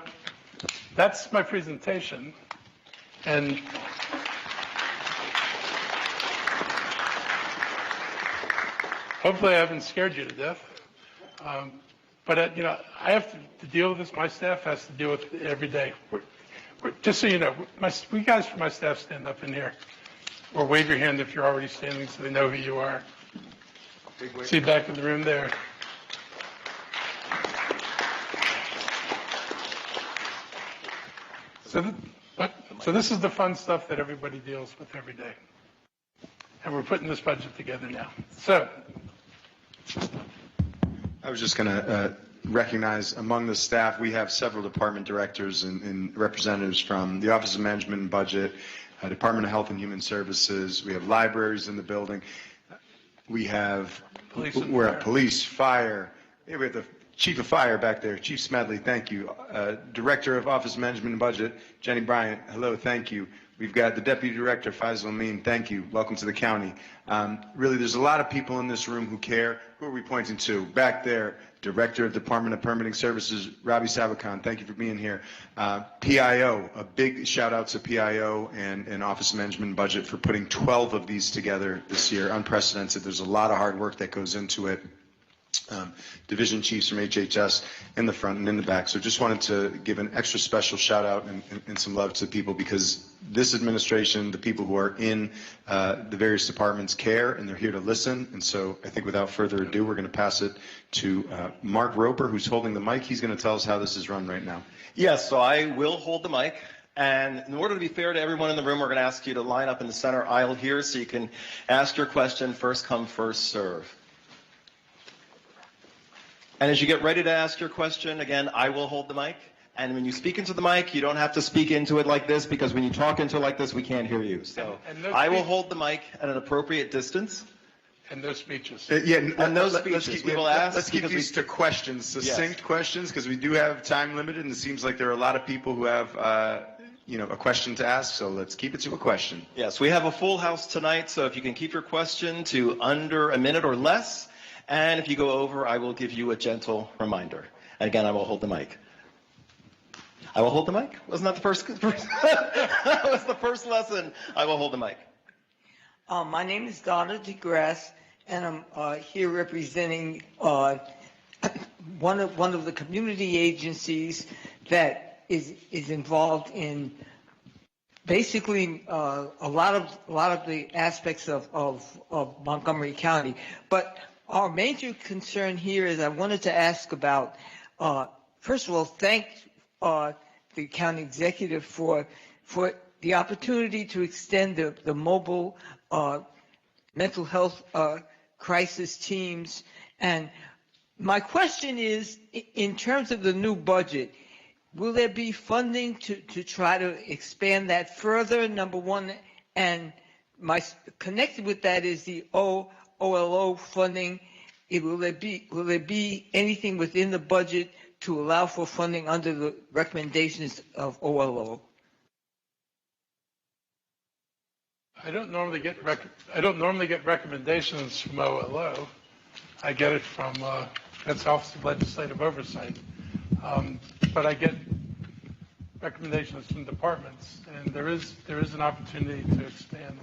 that's my presentation. And hopefully I haven't scared you to death. But I have to deal with this. My staff has to deal with it every day. Just so you know, we guys from my staff stand up in here, or wave your hand if you're already standing so they know who you are. See back in the room there. So this is the fun stuff that everybody deals with every day. And we're putting this budget together now. So. I was just going to recognize among the staff, we have several department directors and representatives from the Office of Management and Budget, Department of Health and Human Services. We have libraries in the building. We have, we're at police, fire. We have the Chief of Fire back there, Chief Smedley, thank you. Director of Office Management and Budget, Jenny Bryant, hello, thank you. We've got the Deputy Director, Faisal Amin, thank you. Welcome to the county. Really, there's a lot of people in this room who care. Who are we pointing to? Back there, Director of Department of Permitting Services, Robbie Sabakan, thank you for being here. PIO, a big shout out to PIO and Office Management and Budget for putting 12 of these together this year, unprecedented. There's a lot of hard work that goes into it. Division chiefs from HHS in the front and in the back. So just wanted to give an extra special shout out and some love to people, because this administration, the people who are in the various departments care, and they're here to listen. And so I think without further ado, we're going to pass it to Mark Roper, who's holding the mic. He's going to tell us how this is run right now. Yes, so I will hold the mic. And in order to be fair to everyone in the room, we're going to ask you to line up in the center aisle here so you can ask your question. First come, first serve. And as you get ready to ask your question, again, I will hold the mic. And when you speak into the mic, you don't have to speak into it like this, because when you talk into it like this, we can't hear you. So I will hold the mic at an appropriate distance. And no speeches. And no speeches. We will ask. Let's keep these to questions, succinct questions, because we do have time limited, and it seems like there are a lot of people who have a question to ask, so let's keep it to a question. Yes, we have a full house tonight, so if you can keep your question to under a minute or less, and if you go over, I will give you a gentle reminder. And again, I will hold the mic. I will hold the mic? Wasn't that the first that was the first lesson. I will hold the mic. My name is Donna DeGrasse, and I'm here representing one of the community agencies that is involved in basically a lot of the aspects of Montgomery County. But our major concern here is I wanted to ask about, first of all, thank the county executive for the opportunity to extend the mobile mental health crisis teams. And my question is, in terms of the new budget, will there be funding to try to expand that further, number one? And connected with that is the OLO funding. Will there be anything within the budget to allow for funding under the recommendations of OLO? I don't normally get recommendations from OLO. I get it from that's Office of Legislative Oversight, but I get recommendations from departments, and there is an opportunity to expand.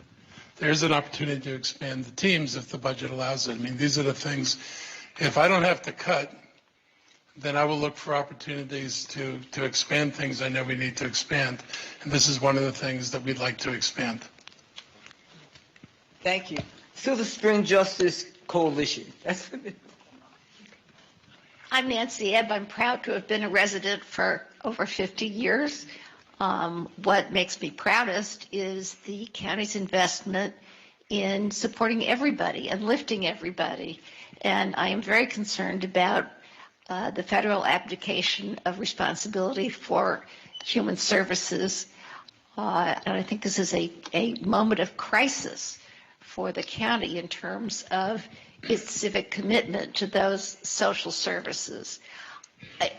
There's an opportunity to expand the teams if the budget allows it. I mean, these are the things. If I don't have to cut, then I will look for opportunities to expand things I know we need to expand, and this is one of the things that we'd like to expand. Thank you. Silver Spring Justice Coalition. I'm Nancy Ebb. I'm proud to have been a resident for over 50 years. What makes me proudest is the county's investment in supporting everybody and lifting everybody. And I am very concerned about the federal abdication of responsibility for human services. And I think this is a moment of crisis for the county in terms of its civic commitment to those social services.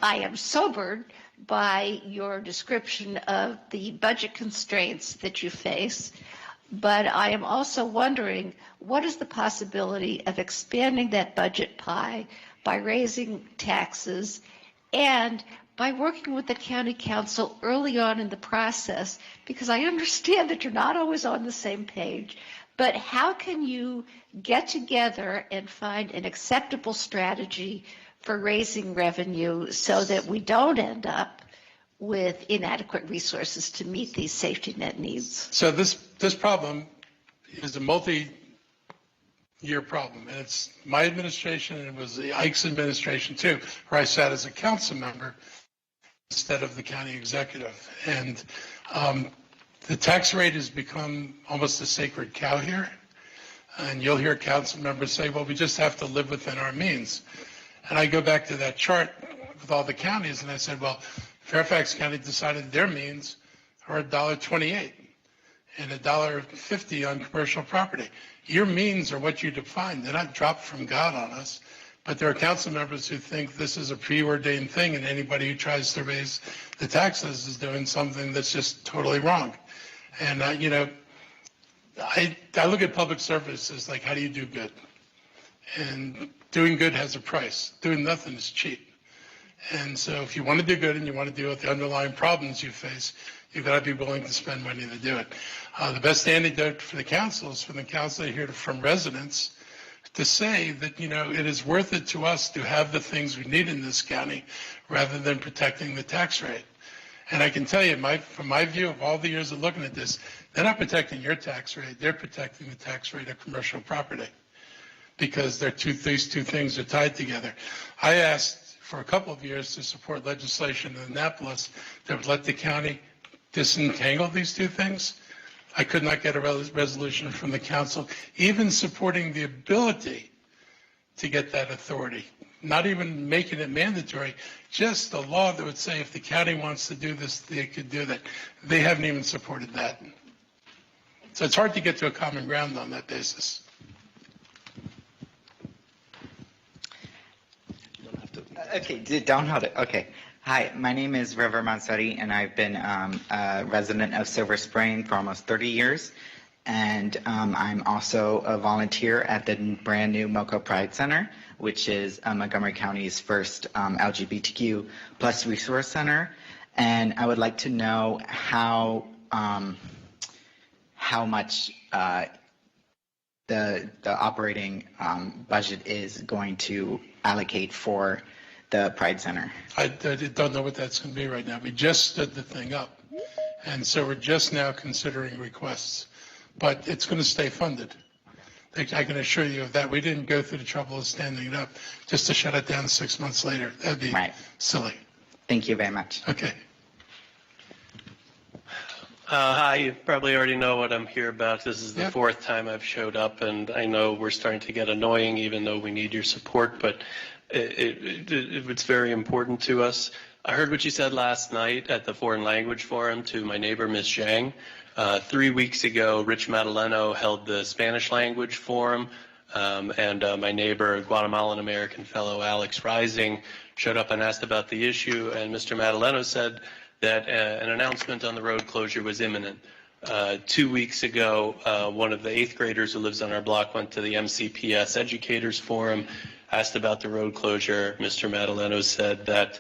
I am sobered by your description of the budget constraints that you face, but I am also wondering, what is the possibility of expanding that budget pie by raising taxes and by working with the county council early on in the process? Because I understand that you're not always on the same page, but how can you get together and find an acceptable strategy for raising revenue so that we don't end up with inadequate resources to meet these safety net needs? So this problem is a multi-year problem, and it's my administration, and it was the Ike's administration too, where I sat as a council member instead of the county executive. And the tax rate has become almost a sacred cow here. And you'll hear council members say, well, we just have to live within our means. And I go back to that chart with all the counties, and I said, well, Fairfax County decided their means are $1.28 and $1.50 on commercial property. Your means are what you define. They're not dropped from God on us. But there are council members who think this is a preordained thing, and anybody who tries to raise the taxes is doing something that's just totally wrong. And, I look at public services like, how do you do good? And doing good has a price. Doing nothing is cheap. And so if you want to do good and you want to deal with the underlying problems you face, you've got to be willing to spend money to do it. The best antidote for the council is for the council to hear from residents to say that, it is worth it to us to have the things we need in this county rather than protecting the tax rate. And I can tell you, from my view of all the years of looking at this, they're not protecting your tax rate. They're protecting the tax rate of commercial property because these two things are tied together. I asked for a couple of years to support legislation in Annapolis that would let the county disentangle these two things. I could not get a resolution from the council, even supporting the ability to get that authority, not even making it mandatory, just a law that would say if the county wants to do this, they could do that. They haven't even supported that. So it's hard to get to a common ground on that basis. Okay, don't hold it. Okay. Hi, my name is River Mansouri, and I've been a resident of Silver Spring for almost 30 years. And I'm also a volunteer at the brand new Moco Pride Center, which is Montgomery County's first LGBTQ plus resource center. And I would like to know how much the operating budget is going to allocate for the Pride Center. I don't know what that's going to be right now. We just stood the thing up. And so we're just now considering requests. But it's going to stay funded. I can assure you of that. We didn't go through the trouble of standing it up just to shut it down 6 months later. That'd be silly. Thank you very much. Okay. Hi, you probably already know what I'm here about. This is the fourth time I've showed up, and I know we're starting to get annoying, even though we need your support, but it's very important to us. I heard what you said last night at the Foreign Language Forum to my neighbor, Ms. Zhang. 3 weeks ago, Rich Madaleno held the Spanish language forum, and my neighbor, Guatemalan-American fellow Alex Rising, showed up and asked about the issue, and Mr. Madaleno said that an announcement on the road closure was imminent. 2 weeks ago, one of the 8th graders who lives on our block went to the MCPS Educators Forum, asked about the road closure. Mr. Madaleno said that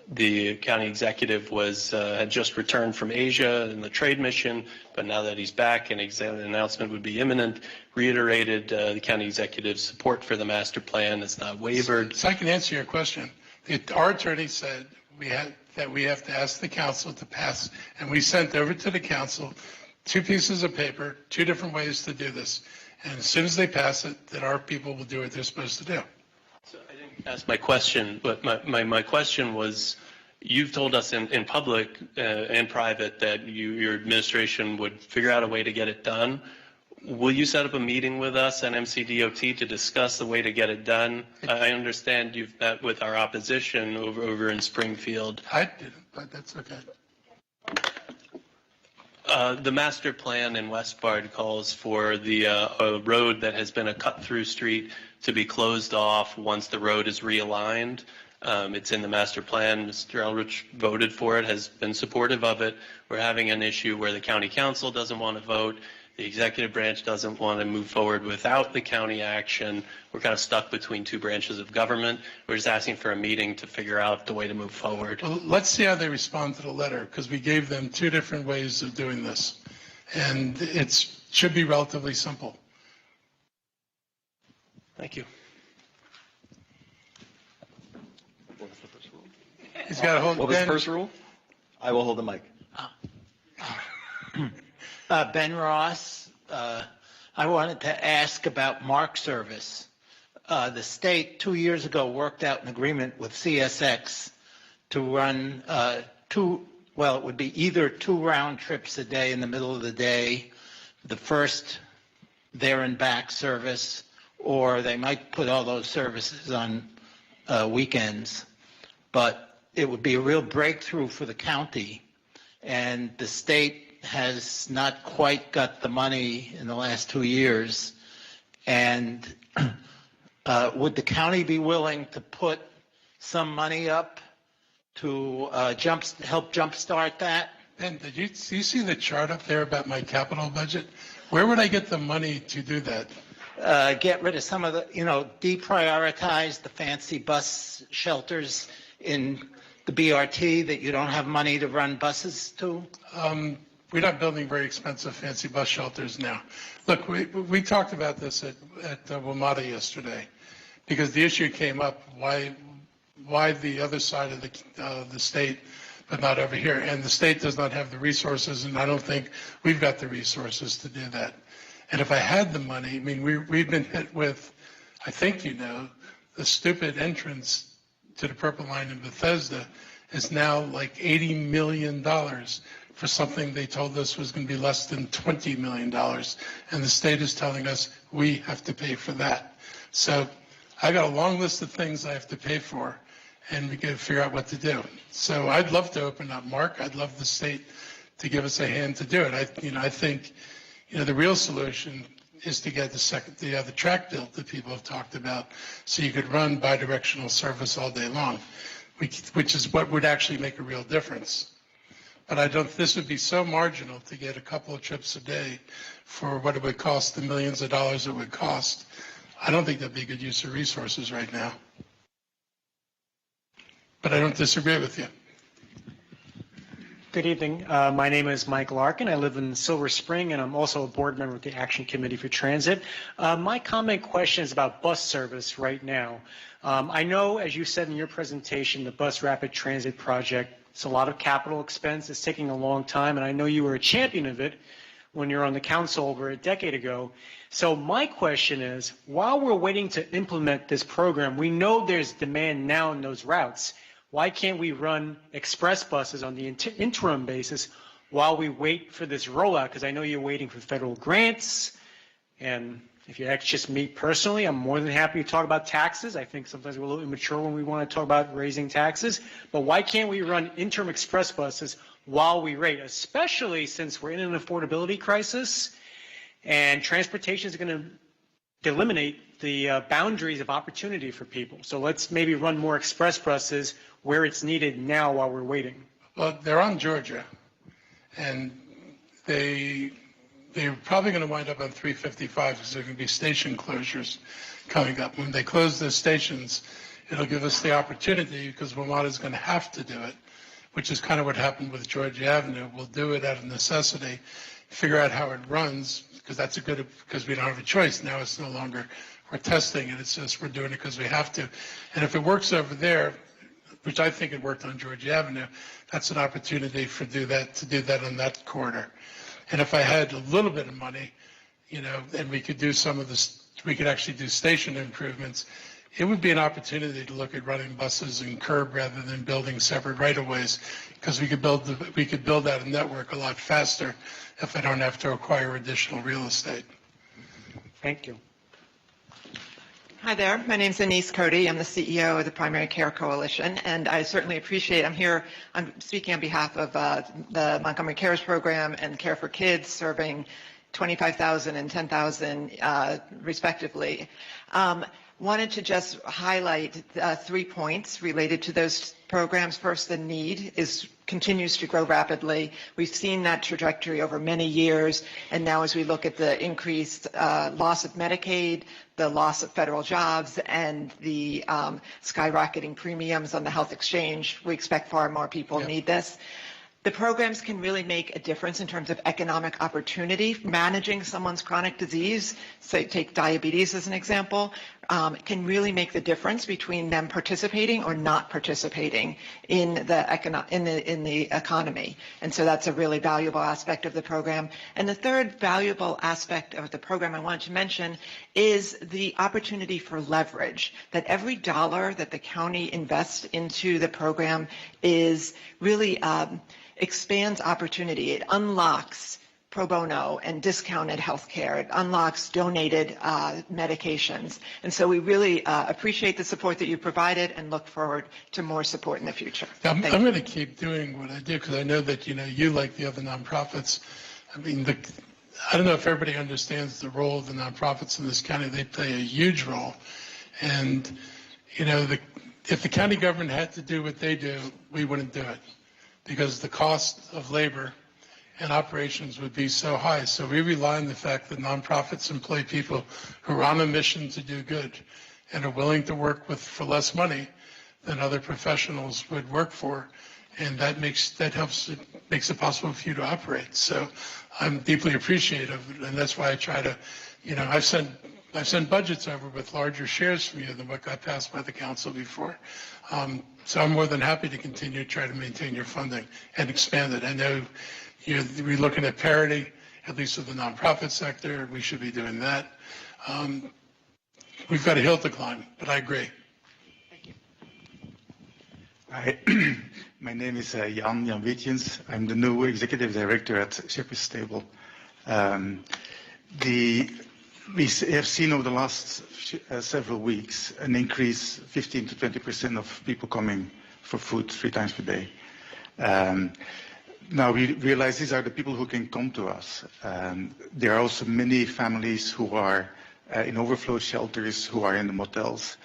the county executive had just returned from Asia in the trade mission, but now that he's back and an announcement would be imminent, reiterated the county executive's support for the master plan. It's not wavered. So I can answer your question. Our attorney said that we have to ask the council to pass, and we sent over to the council 2 pieces of paper, 2 different ways to do this. And as soon as they pass it, then our people will do what they're supposed to do. So I didn't ask my question, but my question was, you've told us in public and private that your administration would figure out a way to get it done. Will you set up a meeting with us and MCDOT to discuss the way to get it done? I understand you've met with our opposition over in Springfield. I didn't, but that's okay. The master plan in Westbard calls for a road that has been a cut-through street to be closed off once the road is realigned. It's in the master plan. Mr. Eldridge voted for it, has been supportive of it. We're having an issue where the county council doesn't want to vote. The executive branch doesn't want to move forward without the county action. We're kind of stuck between 2 branches of government. We're just asking for a meeting to figure out the way to move forward. Well, let's see how they respond to the letter, because we gave them 2 different ways of doing this. And it should be relatively simple. Thank you. He's got to hold. What was the first rule? I will hold the mic. Ben Ross, I wanted to ask about mark service. The state 2 years ago worked out an agreement with CSX to run it would be either 2 round trips a day in the middle of the day, the first there and back service, or they might put all those services on weekends. But it would be a real breakthrough for the county, and the state has not quite got the money in the last 2 years. And would the county be willing to put some money up to help jumpstart that? Ben, do you see the chart up there about my capital budget? Where would I get the money to do that? Get rid of some of the, deprioritize the fancy bus shelters in the BRT that you don't have money to run buses to? We're not building very expensive fancy bus shelters now. Look, we talked about this at WMATA yesterday because the issue came up, why the other side of the state, but not over here. And the state does not have the resources, and I don't think we've got the resources to do that. And if I had the money, I mean, we've been hit with, I think the stupid entrance to the Purple Line in Bethesda is now like $80 million for something they told us was going to be less than $20 million. And the state is telling us we have to pay for that. So I got a long list of things I have to pay for, and we got to figure out what to do. So I'd love to open up, Mark. I'd love the state to give us a hand to do it. I think the real solution is to get the track built that people have talked about, so you could run bidirectional service all day long, which is what would actually make a real difference. But this would be so marginal to get a couple of trips a day for what it would cost, the millions of dollars it would cost. I don't think that'd be a good use of resources right now. But I don't disagree with you. Good evening. My name is Mike Larkin. I live in Silver Spring, and I'm also a board member of the Action Committee for Transit. My comment question is about bus service right now. I know, as you said in your presentation, the Bus Rapid Transit Project, it's a lot of capital expense. It's taking a long time, and I know you were a champion of it when you were on the council over a decade ago. So my question is, while we're waiting to implement this program, we know there's demand now in those routes. Why can't we run express buses on the interim basis while we wait for this rollout? Because I know you're waiting for federal grants. And if you ask just me personally, I'm more than happy to talk about taxes. I think sometimes we're a little immature when we want to talk about raising taxes. But why can't we run interim express buses while we wait, especially since we're in an affordability crisis and transportation is going to eliminate the boundaries of opportunity for people. So let's maybe run more express buses where it's needed now while we're waiting. Well, they're on Georgia, and they're probably going to wind up on 355 because there are going to be station closures coming up. When they close those stations, it'll give us the opportunity, because WMATA is going to have to do it, which is kind of what happened with Georgia Avenue. We'll do it out of necessity, figure out how it runs, because we don't have a choice. Now it's no longer we're testing it, it's just we're doing it because we have to. And if it works over there, which I think it worked on Georgia Avenue, that's an opportunity to do that on that corridor. And if I had a little bit of money, and we could do we could actually do station improvements, it would be an opportunity to look at running buses and curb rather than building separate right-of-ways, because we could build out a network a lot faster if I don't have to acquire additional real estate. Thank you. Hi there. My name is Anise Cody. I'm the CEO of the Primary Care Coalition, and I certainly appreciate I'm speaking on behalf of the Montgomery Cares Program and Care for Kids, serving 25,000 and 10,000 respectively. Wanted to just highlight 3 points related to those programs. First, the need continues to grow rapidly. We've seen that trajectory over many years, and now as we look at the increased loss of Medicaid, the loss of federal jobs, and the skyrocketing premiums on the health exchange, we expect far more people need this. The programs can really make a difference in terms of economic opportunity. Managing someone's chronic disease, say take diabetes as an example, can really make the difference between them participating or not participating in the economy. And so that's a really valuable aspect of the program. And the third valuable aspect of the program I wanted to mention is the opportunity for leverage, that every dollar that the county invests into the program is really expands opportunity. It unlocks pro bono and discounted health care. It unlocks donated medications. And so we really appreciate the support that you provided and look forward to more support in the future. I'm going to keep doing what I do, because I know that, you like the other nonprofits. I mean, I don't know if everybody understands the role of the nonprofits in this county. They play a huge role And, if the county government had to do what they do, we wouldn't do it because the cost of labor and operations would be so high. So we rely on the fact that nonprofits employ people who are on a mission to do good and are willing to work for less money than other professionals would work for. And that makes it possible for you to operate. So I'm deeply appreciative, and that's why I try to, I've sent budgets over with larger shares from you than what got passed by the council before. So I'm more than happy to continue to try to maintain your funding and expand it. I know we're looking at parity, at least with the nonprofit sector. We should be doing that. We've got a hill to climb, but I agree. Hi, my name is Jan Wietjens. I'm the new executive director at Shepherd's Stable. We have seen over the last several weeks an increase, 15 to 20% of people coming for food 3 times per day. Now we realize these are the people who can come to us. There are also many families who are in overflow shelters, who are in the motels.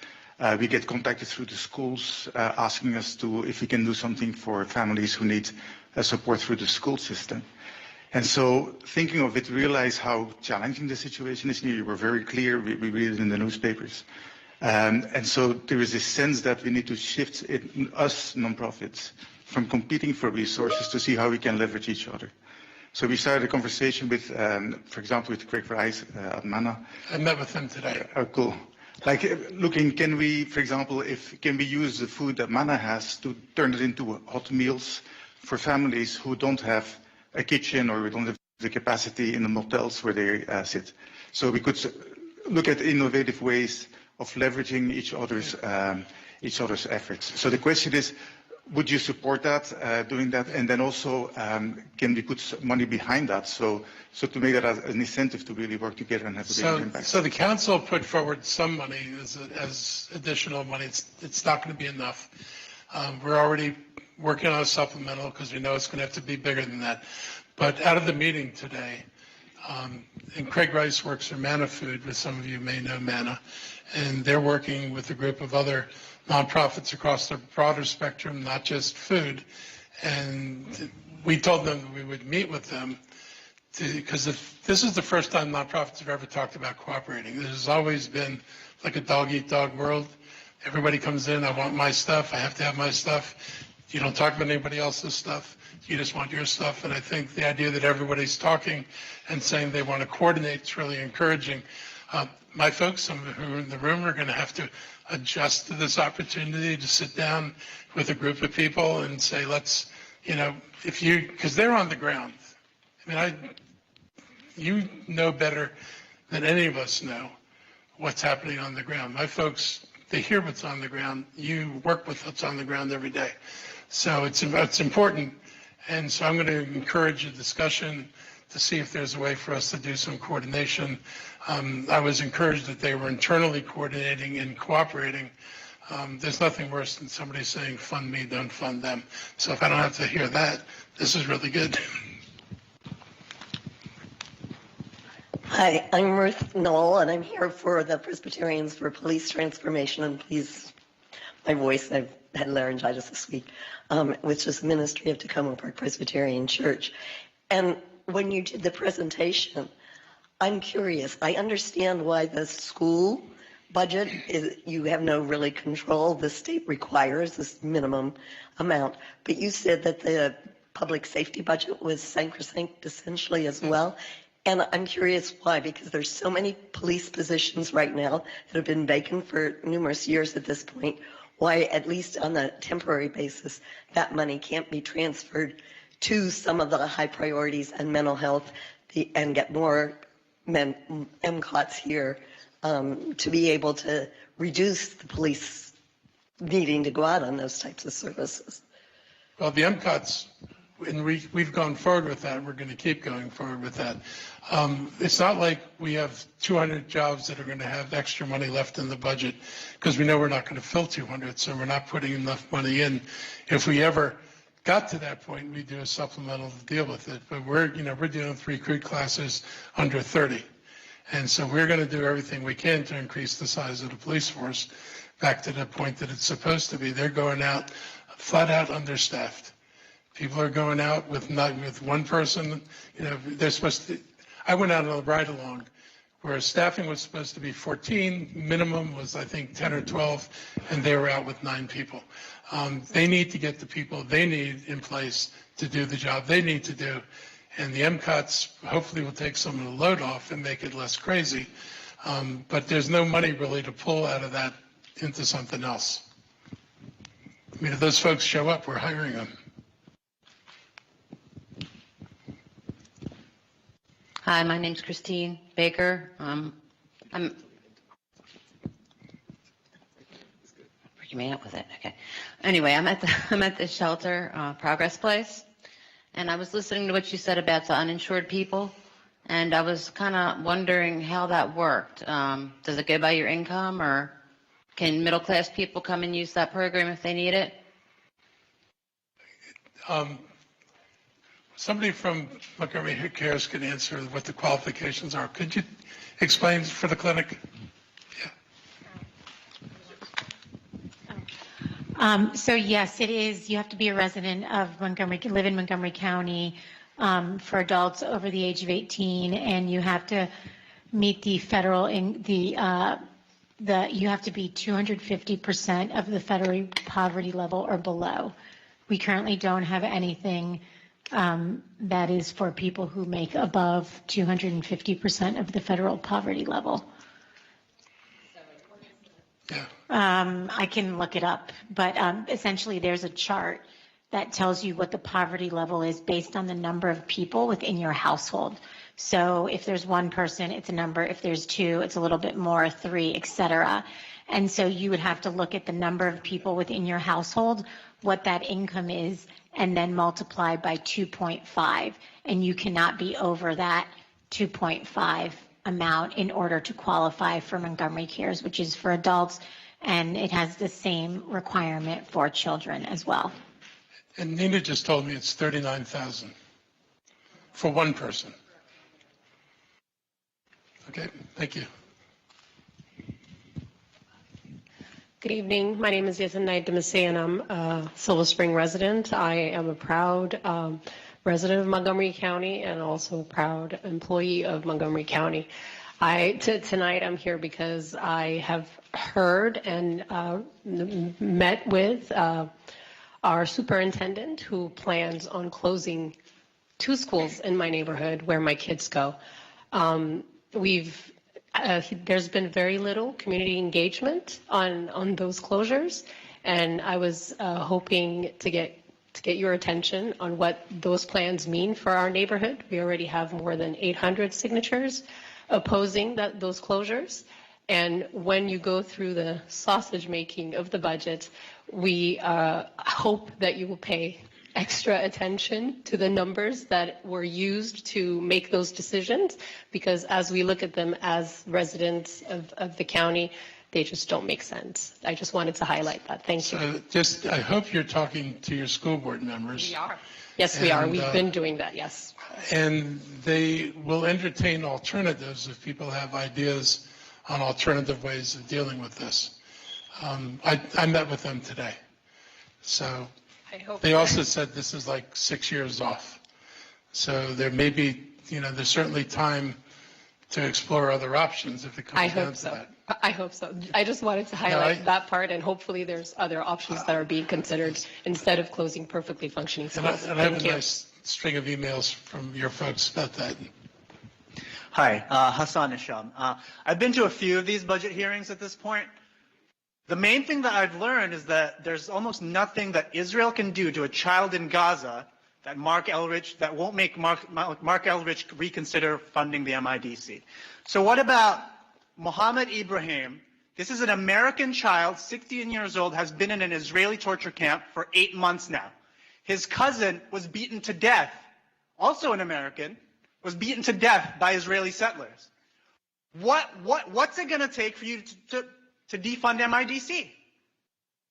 We get contacted through the schools asking us if we can do something for families who need support through the school system. And so thinking of it, realize how challenging the situation is. You were very clear, we read it in the newspapers. And so there is a sense that we need to shift us nonprofits from competing for resources to see how we can leverage each other. So we started a conversation with, for example, with Craig Rice at MANA. I met with him today. Oh, cool. Like looking, can we, for example, can we use the food that MANA has to turn it into hot meals for families who don't have a kitchen or we don't have the capacity in the motels where they sit. So we could look at innovative ways of leveraging each other's efforts. So the question is, would you support that, doing that? And then also, can we put money behind that? So to make that as an incentive to really work together and have a bigger impact. So the council put forward some money as additional money. It's not going to be enough. We're already working on a supplemental because we know it's going to have to be bigger than that. But out of the meeting today, and Craig Rice works for MANA Food, which some of you may know MANA, and they're working with a group of other nonprofits across the broader spectrum, not just food. And we told them we would meet with them because this is the first time nonprofits have ever talked about cooperating. This has always been like a dog-eat-dog world. Everybody comes in, I want my stuff, I have to have my stuff. You don't talk about anybody else's stuff. You just want your stuff. And I think the idea that everybody's talking and saying they want to coordinate is really encouraging. My folks, some of who are in the room, are going to have to adjust to this opportunity to sit down with a group of people and say, let's, because they're on the ground. I mean, you know better than any of us know what's happening on the ground. My folks, they hear what's on the ground. You work with what's on the ground every day. So it's important. And so I'm going to encourage a discussion to see if there's a way for us to do some coordination. I was encouraged that they were internally coordinating and cooperating. There's nothing worse than somebody saying, fund me, don't fund them. So if I don't have to hear that, this is really good. Hi, I'm Ruth Knoll, and I'm here for the Presbyterians for Police Transformation, and please, my voice, I've had laryngitis this week, which is Ministry of Tacoma Park Presbyterian Church. And when you did the presentation, I'm curious. I understand why the school budget is, you have no really control. The state requires this minimum amount, but you said that the public safety budget was sacrosanct essentially as well. And I'm curious why, because there's so many police positions right now that have been vacant for numerous years at this point, why, at least on a temporary basis, that money can't be transferred to some of the high priorities and mental health and get more MCOTs here to be able to reduce the police needing to go out on those types of services. Well, the MCOTs, and we've gone forward with that. We're going to keep going forward with that. It's not like we have 200 jobs that are going to have extra money left in the budget, because we know we're not going to fill 200, so we're not putting enough money in. If we ever got to that point, we do a supplemental to deal with it. But we're dealing with recruit classes under 30. And so we're going to do everything we can to increase the size of the police force back to the point that it's supposed to be. They're going out flat out understaffed. People are going out with one person, they're supposed to, I went out on a ride along where staffing was supposed to be 14, minimum was I think 10 or 12, and they were out with 9 people. They need to get the people they need in place to do the job they need to do. And the MCOTs hopefully will take some of the load off and make it less crazy. But there's no money really to pull out of that into something else. I mean, if those folks show up, we're hiring them. Hi, my name's Christine Baker. I'm freaking me out with it. Okay. Anyway, I'm at the shelter, Progress Place, and I was listening to what you said about the uninsured people, and I was kind of wondering how that worked. Does it go by your income, or can middle class people come and use that program if they need it? Somebody from Montgomery Who Cares can answer what the qualifications are. Could you explain for the clinic? So yes, it is. You have to be a resident of Montgomery, live in Montgomery County for adults over the age of 18, and you have to meet the federal you have to be 250% of the federal poverty level or below. We currently don't have anything that is for people who make above 250% of the federal poverty level. I can look it up, but essentially there's a chart that tells you what the poverty level is based on the number of people within your household. So if there's one person, it's a number. If there's 2, it's a little bit more, 3, et cetera. And so you would have to look at the number of people within your household, what that income is, and then multiply by 2.5. And you cannot be over that 2.5 amount in order to qualify for Montgomery Cares, which is for adults, and it has the same requirement for children as well. And Nina just told me it's $39,000 for one person. Okay, thank you. Good evening. My name is Yesenay Demasay, and I'm a Silver Spring resident. I am a proud resident of Montgomery County and also a proud employee of Montgomery County. Tonight I'm here because I have heard and met with our superintendent who plans on closing 2 schools in my neighborhood where my kids go. There's been very little community engagement on those closures, and I was hoping to get your attention on what those plans mean for our neighborhood. We already have more than 800 signatures opposing those closures, and when you go through the sausage making of the budget, we hope that you will pay extra attention to the numbers that were used to make those decisions, because as we look at them as residents of the county, they just don't make sense. I just wanted to highlight that. Thank you. So I hope you're talking to your school board members. We are. Yes, we are. We've been doing that, yes. And they will entertain alternatives if people have ideas on alternative ways of dealing with this. I met with them today. So they also said this is like 6 years off. So there may be, there's certainly time to explore other options if it comes down to that. I hope so. I just wanted to highlight that part, and hopefully there's other options that are being considered instead of closing perfectly functioning schools. And I have a nice string of emails from your folks about that. Hi, Hassan Isham. I've been to a few of these budget hearings at this point. The main thing that I've learned is that there's almost nothing that Israel can do to a child in Gaza that won't make Mark Eldridge reconsider funding the MIDC. So what about Mohammed Ibrahim? This is an American child, 16 years old, has been in an Israeli torture camp for 8 months now. His cousin was beaten to death, also an American, was beaten to death by Israeli settlers. What's it going to take for you to defund MIDC?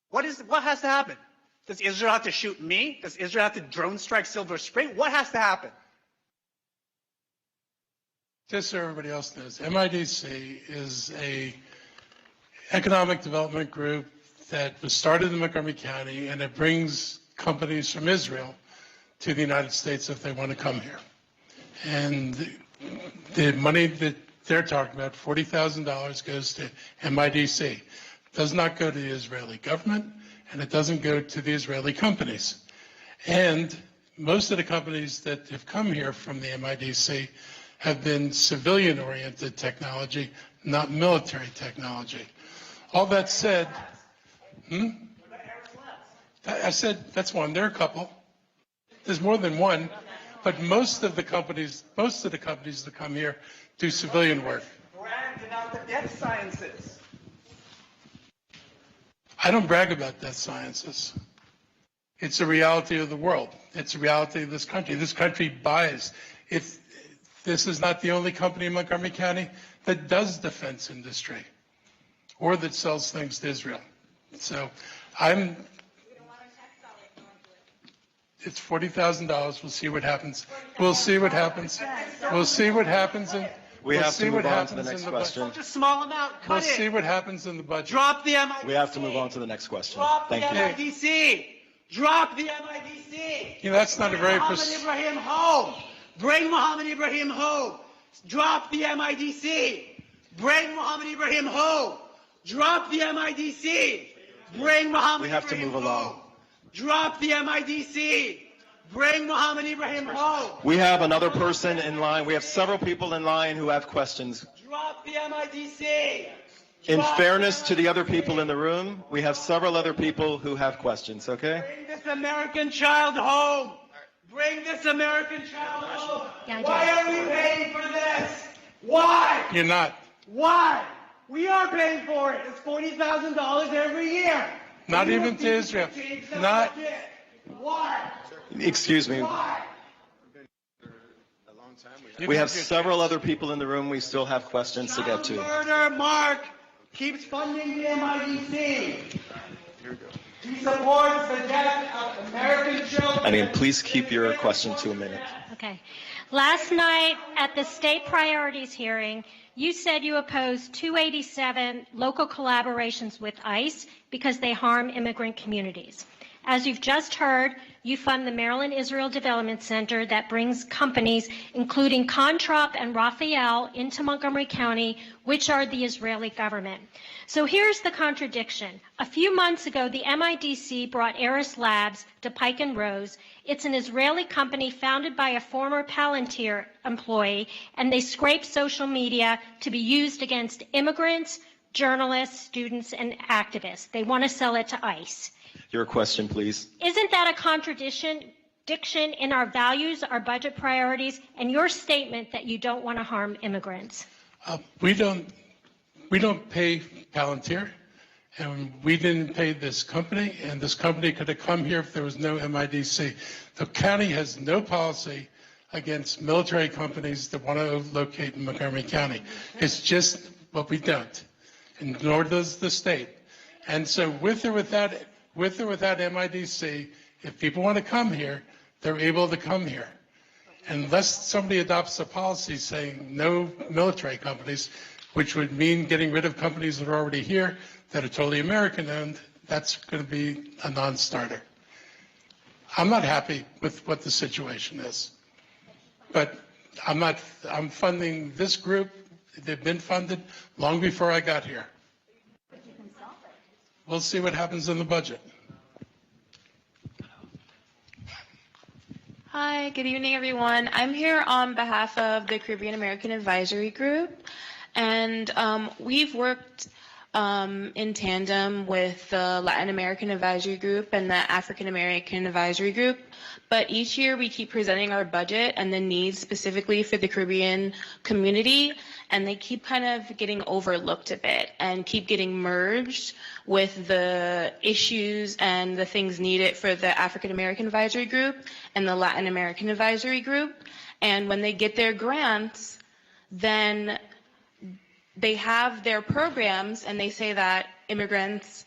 What has to happen? Does Israel have to shoot me? Does Israel have to drone strike Silver Spring? What has to happen? just so everybody else knows, MIDC is a economic development group that was started in Montgomery County, and it brings companies from Israel to the United States if they want to come here. And the money that they're talking about, $40,000, goes to MIDC. Does not go to the Israeli government, and it doesn't go to the Israeli companies. And most of the companies that have come here from the MIDC have been civilian-oriented technology, not military technology. All that said, I said that's one. There are a couple. There's more than one, but most of the companies that come here do civilian work. Bragged about the death sciences. I don't brag about death sciences. It's a reality of the world. It's a reality of this country. This country buys. If this is not the only company in Montgomery County that does defense industry or that sells things to Israel. So it's $40,000. We'll see what happens. We'll see what happens. We'll see what happens. We have to move on to the next question. Such a small amount. Cut We'll it. see what happens in the budget. Drop the MIDC. We have to move on to the next question. Drop Thank the you. MIDC. Drop the MIDC. You know, that's not a very Mohammed Ibrahim home. Bring Mohammed Ibrahim home. Drop the MIDC. Bring Mohammed Ibrahim home. Drop the MIDC. Bring Mohammed We have to Ibrahim move along. home. Drop the MIDC. Bring Mohammed Ibrahim home. We have another person in line. We have several people in line who have questions. Drop the MIDC. In fairness to the other people in the room, we have several other people who have questions, okay? Bring this American child home. Bring this American child home. Why are we paying for this? Why? You're not. Why? We are paying for it. It's $40,000 every year. Not even to Israel. Not. Why? Excuse me. Why? We have several other people in the room we still have questions to get to. Murder Mark keeps funding the MIDC. He supports the death of American children. I mean, please keep your question to a minute. Okay. Last night at the state priorities hearing, you said you opposed 287 local collaborations with ICE because they harm immigrant communities. As you've just heard, you fund the Maryland Israel Development Center that brings companies, including Contrap and Raphael, into Montgomery County, which are the Israeli government. So here's the contradiction. A few months ago, the MIDC brought Eris Labs to Pike and Rose. It's an Israeli company founded by a former Palantir employee, and they scrape social media to be used against immigrants, journalists, students, and activists. They want to sell it to ICE. Your question, please. Isn't that a contradiction in our values, our budget priorities, and your statement that you don't want to harm immigrants? We don't pay Palantir, and we didn't pay this company, and this company could have come here if there was no MIDC. The county has no policy against military companies that want to locate in Montgomery County. It's just what we don't, and nor does the state. And so with or without MIDC, if people want to come here, they're able to come here. Unless somebody adopts a policy saying no military companies, which would mean getting rid of companies that are already here that are totally American-owned, that's going to be a non-starter. I'm not happy with what the situation is. But I'm funding this group. They've been funded long before I got here. We'll see what happens in the budget. Hi, good evening, everyone. I'm here on behalf of the Caribbean American Advisory Group, and we've worked in tandem with the Latin American Advisory Group and the African American Advisory Group, but each year we keep presenting our budget and the needs specifically for the Caribbean community, and they keep kind of getting overlooked a bit and keep getting merged with the issues and the things needed for the African American Advisory Group and the Latin American Advisory Group. And when they get their grants, then they have their programs and they say that immigrants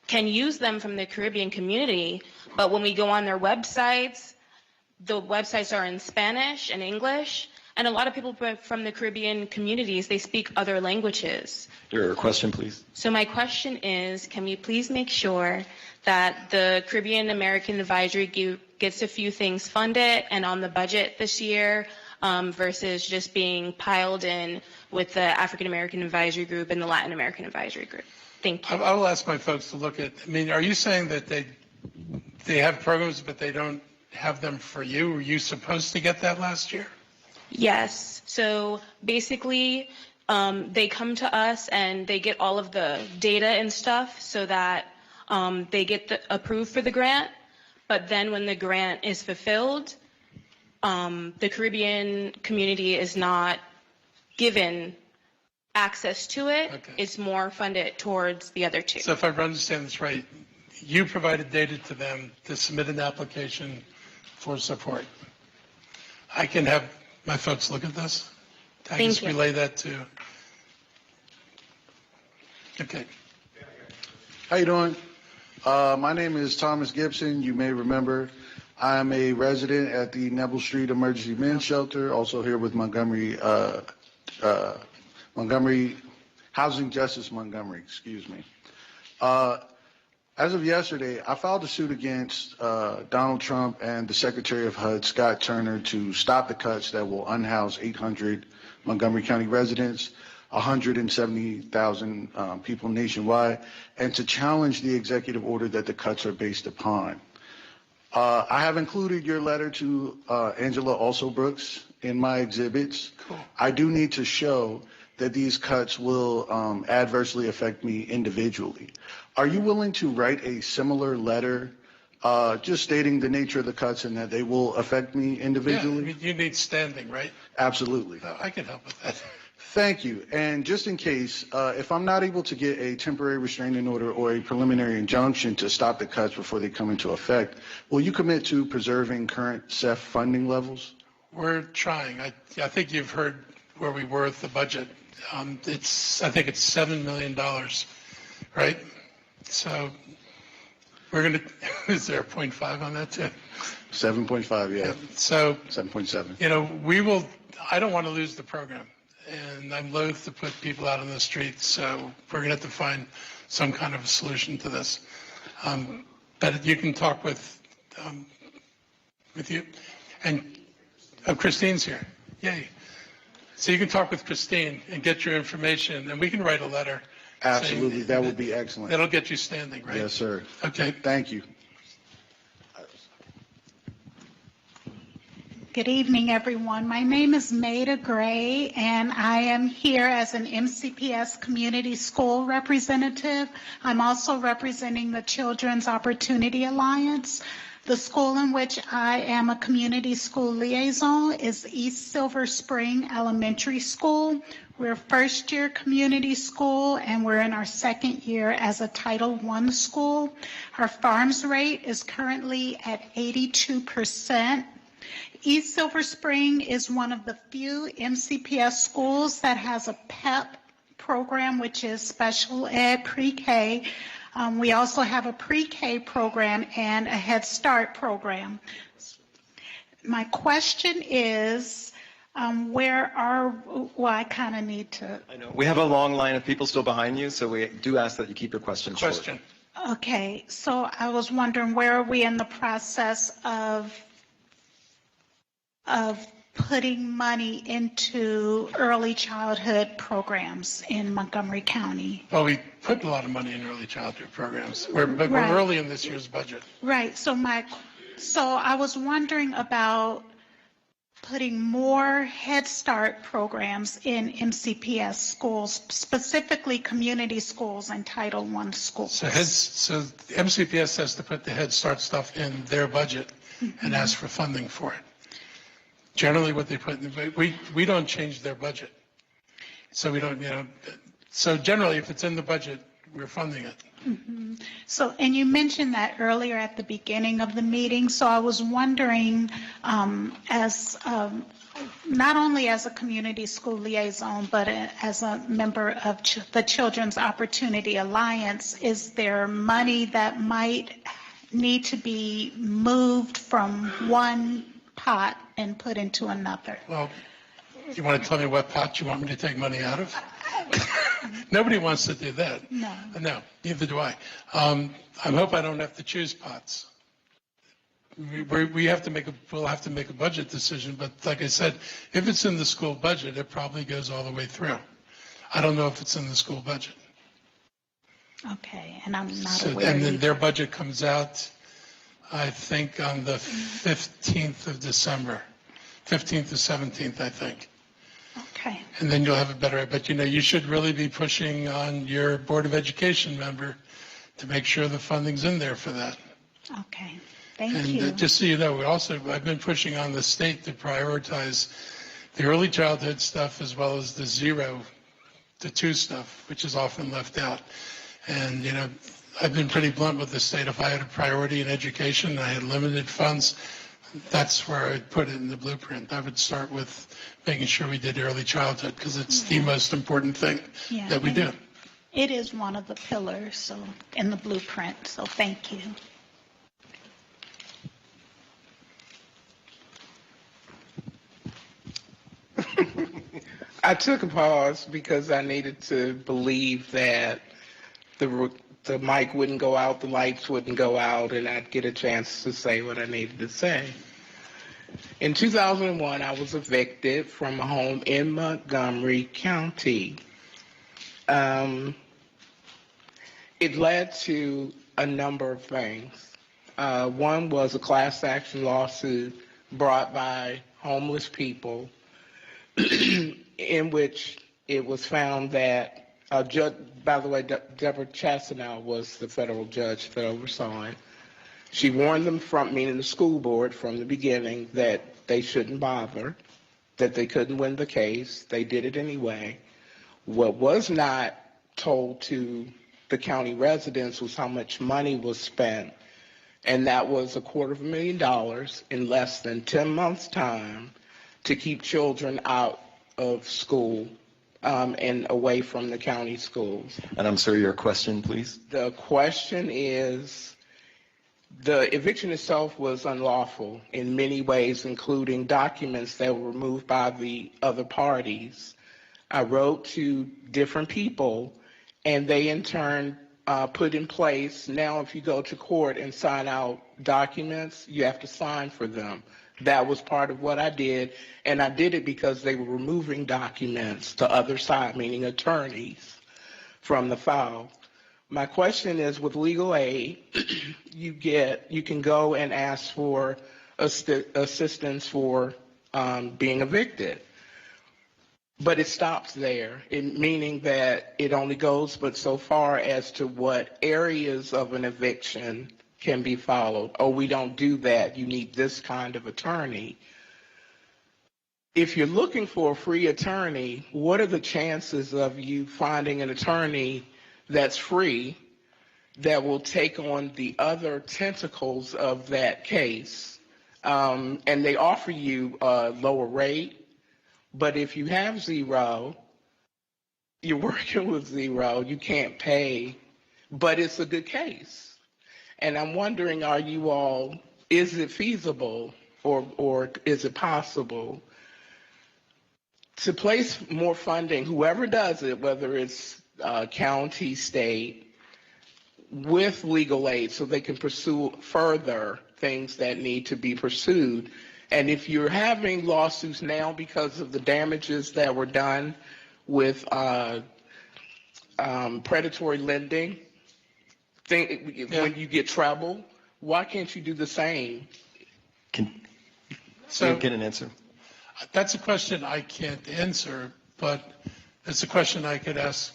can use them from the Caribbean community, but when we go on their websites, the websites are in Spanish and English, And a lot of people from the Caribbean communities, they speak other languages. Your question, please. So my question is, can we please make sure that the Caribbean American Advisory Group gets a few things funded and on the budget this year versus just being piled in with the African American Advisory Group and the Latin American Advisory Group? Thank you. I will ask my folks to look at, I mean, are you saying that they have programs, but they don't have them for you? Were you supposed to get that last year? Yes. So basically, they come to us and they get all of the data and stuff so that they get approved for the grant. But then when the grant is fulfilled, the Caribbean community is not given access to it. Okay. It's more funded towards the other two. So if I understand this right, you provided data to them to submit an application for support. I can have my folks look at this. I Thank just you. relay that to. Okay. How you doing? My name is Thomas Gibson. You may remember I am a resident at the Neville Street Emergency Men's Shelter, also here with Montgomery Housing Justice Montgomery, excuse me. As of yesterday, I filed a suit against Donald Trump and the Secretary of HUD, Scott Turner, to stop the cuts that will unhouse 800 Montgomery County residents, 170,000 people nationwide, and to challenge the executive order that the cuts are based upon. I have included your letter to Angela Also Brooks in my exhibits. Cool. I do need to show that these cuts will adversely affect me individually. Are you willing to write a similar letter just stating the nature of the cuts and that they will affect me Yeah, individually? I mean, you need standing, right? Absolutely. I can help with that. Thank you. And just in case, if I'm not able to get a temporary restraining order or a preliminary injunction to stop the cuts before they come into effect, will you commit to preserving current CEF funding levels? We're trying. I think you've heard where we were with the budget. I think it's $7 million, right? So we're going to, is there a 0.5 on that too? 7.5, yeah. So, 7.7. you know, I don't want to lose the program. And I'm loath to put people out on the streets, so we're going to have to find some kind of a solution to this. But you can talk with you. And Christine's here. Yay. So you can talk with Christine and get your information, and we can write a letter. Absolutely. That would be excellent. That'll get you standing, right? Yes, sir. Okay. Thank you. Good evening, everyone. My name is Maida Gray, and I am here as an MCPS Community School representative. I'm also representing the Children's Opportunity Alliance. The school in which I am a community school liaison is East Silver Spring Elementary School. We're a first-year community school, and we're in our second year as a Title I school. Our farms rate is currently at 82%. East Silver Spring is one of the few MCPS schools that has a PEP program, which is special ed pre-K. We also have a pre-K program and a Head Start program. My question is, I kind of need to. I know. We have a long line of people still behind you, so we do ask that you keep your questions short. Okay, so I was wondering, where are we in the process of putting money into early childhood programs in Montgomery County? Well, we put a lot of money in early childhood programs. We're Right. early in this year's budget. Right, so I was wondering about putting more Head Start programs in MCPS schools, specifically community schools and Title I schools. So MCPS has to put the Head Start stuff in their budget and ask for funding for it. Generally what they put in, we don't change their budget. So we don't, so generally if it's in the budget, we're funding it. Mhm. So, and you mentioned that earlier at the beginning of the meeting, so I was wondering, not only as a community school liaison, but as a member of the Children's Opportunity Alliance, is there money that might need to be moved from one pot and put into another? Well, You want to tell me what pot you want me to take money out of? Nobody wants to do that. No. No, neither do I. I hope I don't have to choose pots. We have to we'll have to make a budget decision, but like I said, if it's in the school budget, it probably goes all the way through. I don't know if it's in the school budget. Okay, and I'm not So, aware. and then either. their budget comes out, I think, on the 15th of December, 15th to 17th, I think. Okay. And then you'll have a better, but you should really be pushing on your Board of Education member to make sure the funding's in there for that. Okay. Thank And you. just so you know, I've been pushing on the state to prioritize the early childhood stuff as well as the 0 to 2 stuff, which is often left out. And, I've been pretty blunt with the state. If I had a priority in education and I had limited funds, that's where I'd put it in the blueprint. I would start with making sure we did early childhood because it's the most important thing Yeah, that we and do. It is one of the pillars, so in the blueprint. So thank you. I took a pause because I needed to believe that the mic wouldn't go out, the lights wouldn't go out, and I'd get a chance to say what I needed to say. In 2001, I was evicted from a home in Montgomery County. It led to a number of things. One was a class action lawsuit brought by homeless people in which it was found that, by the way, Deborah Chastanow was the federal judge that oversaw it. She warned them meaning the school board, from the beginning that they shouldn't bother, that they couldn't win the case. They did it anyway. What was not told to the county residents was how much money was spent, and that was $250,000 in less than 10 months' time to keep children out of school and away from the county schools. And I'm sorry, your question, please? The question is, the eviction itself was unlawful in many ways, including documents that were removed by the other parties. I wrote to different people, and they in turn put in place, now if you go to court and sign out documents, you have to sign for them. That was part of what I did, and I did it because they were removing documents to other side, meaning attorneys, from the file. My question is, with legal aid, you can go and ask for assistance for being evicted. But it stops there, meaning that it only goes but so far as to what areas of an eviction can be followed. Oh, we don't do that. You need this kind of attorney. If you're looking for a free attorney, what are the chances of you finding an attorney that's free that will take on the other tentacles of that case? And they offer you a lower rate. But if you have 0, you're working with 0, you can't pay, but it's a good case. And I'm wondering, is it feasible or is it possible to place more funding, whoever does it, whether it's county, state, with legal aid so they can pursue further things that need to be pursued? And if you're having lawsuits now because of the damages that were done with predatory lending, when you get trouble, why can't you do the same? Can you get an answer? That's a question I can't answer, but it's a question I could ask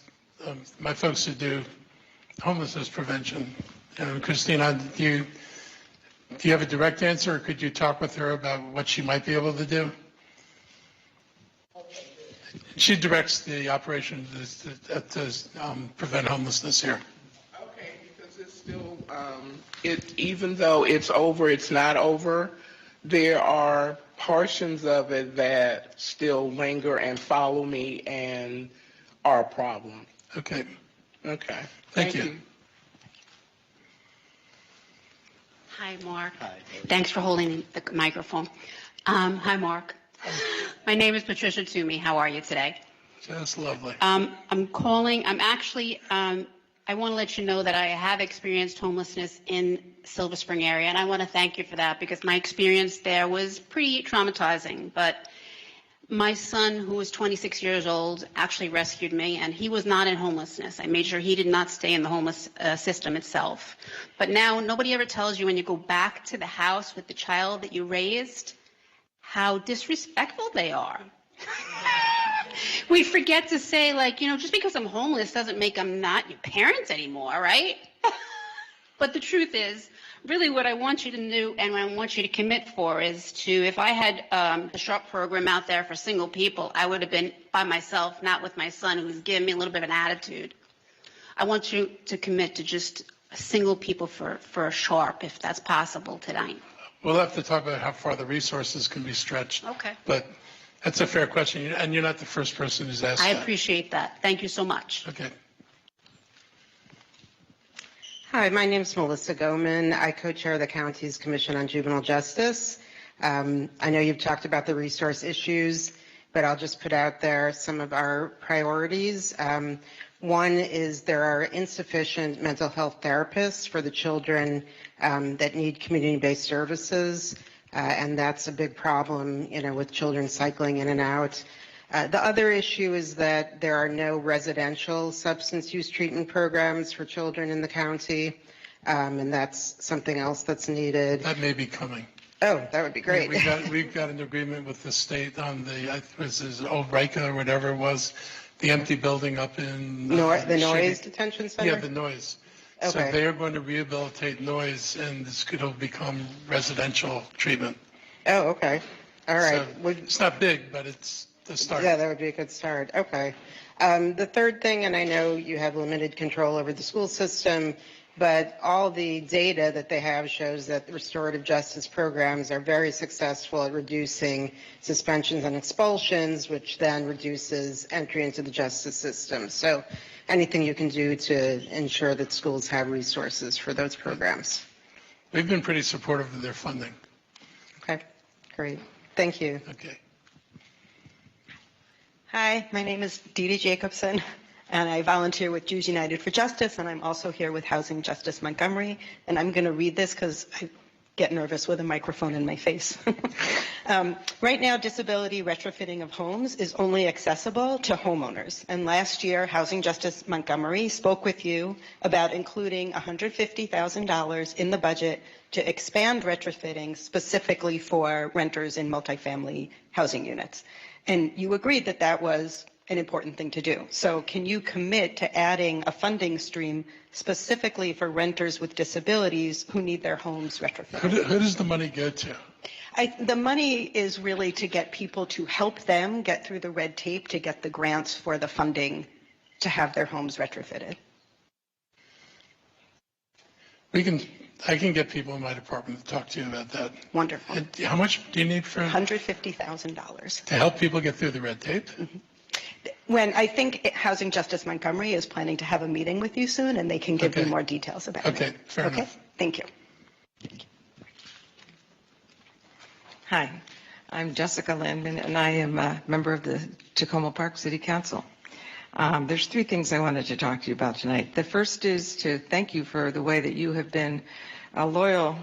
my folks who do homelessness prevention. Christina, do you have a direct answer, or could you talk with her about what she might be able to do? She directs the operation to prevent homelessness here. Okay, because it's still, even though it's over, it's not over. There are portions of it that still linger and follow me and are a problem. Okay. Okay. Thank you. Hi, Mark. Hi. Thanks for holding the microphone. Hi, Mark. My name is Patricia Toomey. How are you today? Just lovely. I'm calling, I want to let you know that I have experienced homelessness in Silver Spring area, and I want to thank you for that because my experience there was pretty traumatizing. But my son, who was 26 years old, actually rescued me, and he was not in homelessness. I made sure he did not stay in the homeless system itself. But now nobody ever tells you when you go back to the house with the child that you raised how disrespectful they are. We forget to say, like, you know, just because I'm homeless doesn't make I'm not your parents anymore, right? But the truth is, really what I want you to do and what I want you to commit for is to, if I had the SHARP program out there for single people, I would have been by myself, not with my son who's giving me a little bit of an attitude. I want you to commit to just single people for a SHARP, if that's possible tonight. We'll have to talk about how far the resources can be stretched. Okay. But that's a fair question, and you're not the first person who's asked I that. appreciate that. Thank you so much. Okay. Hi, my name is Melissa Goman. I co-chair the county's Commission on Juvenile Justice. I know you've talked about the resource issues, but I'll just put out there some of our priorities. One is there are insufficient mental health therapists for the children that need community-based services, and that's a big problem, you know, with children cycling in and out. The other issue is that there are no residential substance use treatment programs for children in the county, and that's something else that's needed. That may be coming. Oh, that would be great. We've got an agreement with the state on this is Old Rica or whatever it was, the empty building up in the Noise Detention Center? Yeah, the Noise. So Okay. they are going to rehabilitate Noise, and it'll become residential treatment. Oh, okay. All right. So it's not big, but it's the start. Yeah, that would be a good start. Okay. The third thing, and I know you have limited control over the school system, but all the data that they have shows that the restorative justice programs are very successful at reducing suspensions and expulsions, which then reduces entry into the justice system. So anything you can do to ensure that schools have resources for those programs. We've been pretty supportive of their funding. Okay, great. Thank you. Okay. Hi, my name is Dee Dee Jacobson, and I volunteer with Jews United for Justice, and I'm also here with Housing Justice Montgomery, and I'm going to read this because I get nervous with a microphone in my face. Right now, disability retrofitting of homes is only accessible to homeowners, and last year, Housing Justice Montgomery spoke with you about including $150,000 in the budget to expand retrofitting specifically for renters in multifamily housing units. And you agreed that that was an important thing to do. So can you commit to adding a funding stream specifically for renters with disabilities who need their homes retrofitted? Who does the money go to? The money is really to get people to help them get through the red tape to get the grants for the funding to have their homes retrofitted. I can get people in my department to talk to you about that. Wonderful. And how much do you need for $150,000. to help people get through the red tape? Mm-hmm. When I think Housing Justice Montgomery is planning to have a meeting with you soon, and they can give you more details about it. Okay, fair enough. Thank you. Hi, I'm Jessica Landman, and I am a member of the Tacoma Park City Council. There's three things I wanted to talk to you about tonight. The first is to thank you for the way that you have been a loyal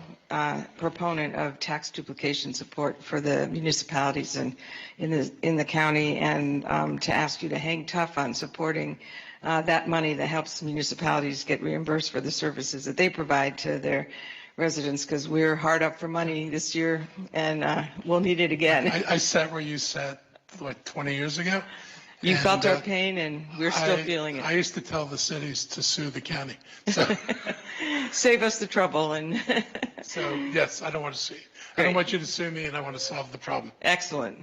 proponent of tax duplication support for the municipalities and in the county, and to ask you to hang tough on supporting that money that helps municipalities get reimbursed for the services that they provide to their residents, because we're hard up for money this year, and we'll need it again. I sat where you sat, what, 20 years ago? You felt our pain, and we're still feeling it. I used to tell the cities to sue the county. So, save us the trouble. And so yes, I don't want to sue. I don't want you to sue me, and I want to solve the problem. Excellent.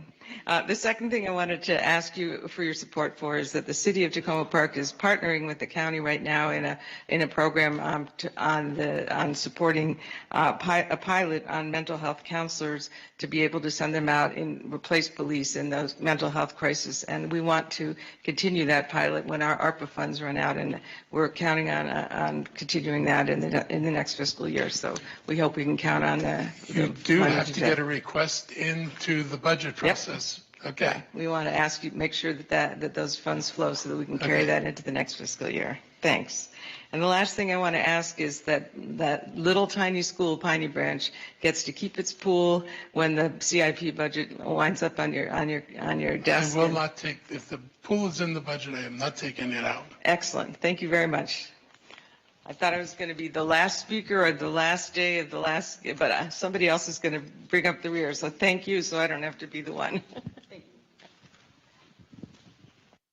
The second thing I wanted to ask you for your support for is that the city of Tacoma Park is partnering with the county right now in a program on supporting a pilot on mental health counselors to be able to send them out and replace police in those mental health crises. And we want to continue that pilot when our ARPA funds run out, and we're counting on continuing that in the next fiscal year. So we hope we can count on the You do have to get a request into the budget process. process. Okay. We want to ask you, make sure that those funds flow so that we can carry Okay. that into the next fiscal year. Thanks. And the last thing I want to ask is that little tiny school, Piney Branch, gets to keep its pool when the CIP budget winds up on your desk. I will not take, if the pool is in the budget, I am not taking it out. Excellent. Thank you very much. I thought I was going to be the last speaker or the last day of the last, but somebody else is going to bring up the rear. So thank you, so I don't have to be the one.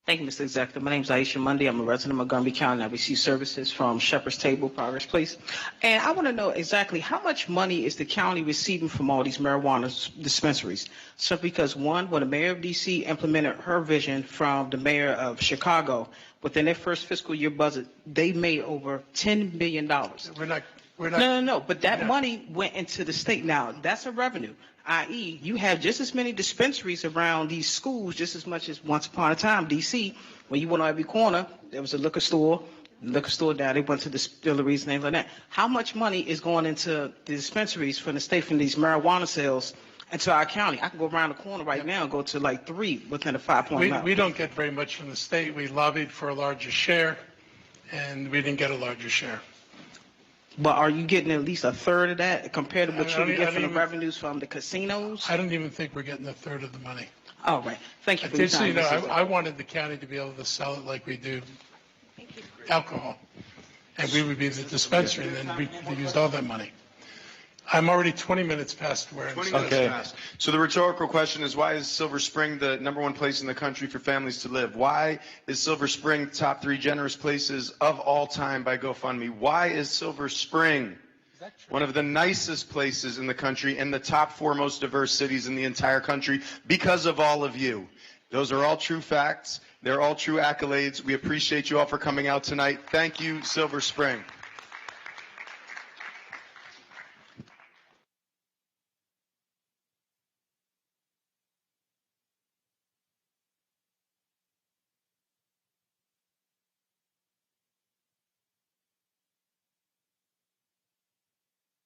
Thank you, Mr. Executive. My name is Aisha Mundy. I'm a resident of Montgomery County. I receive services from Shepherd's Table, Progress Place. And I want to know exactly how much money is the county receiving from all these marijuana dispensaries? Simply because, one, when the mayor of D.C. implemented her vision from the mayor of Chicago, within their first fiscal year budget, they made over $10 million. We're not. No. But that money went into the state. Now, that's a revenue, i.e., you have just as many dispensaries around these schools, just as much as once upon a time, D.C., when you went on every corner, there was a liquor store down, they went to distilleries and things like that. How much money is going into the dispensaries from the state from these marijuana sales into our county? I can go around the corner right now and go to like 3 within a 5-point mile. We don't get very much from the state. We lobbied for a larger share, and we didn't get a larger share. But are you getting at least a third of that compared to what I you would get don't from the even- revenues from the casinos? I don't even think we're getting a third of the money. All right. Thank you for your Just so time. you know, Mr. I wanted the county to be able to sell it like we do alcohol. And we would be the dispensary, and then we used all that money. I'm already 20 minutes past where I'm 20 supposed minutes to. passed. So the rhetorical question is, why is Silver Spring the #1 place in the country for families to live? Why is Silver Spring top 3 generous places of all time by GoFundMe? Why is Silver Spring one of the nicest places in the country and the top 4 most diverse cities in the entire country? Because of all of you. Those are all true facts. They're all true accolades. We appreciate you all for coming out tonight. Thank you, Silver Spring.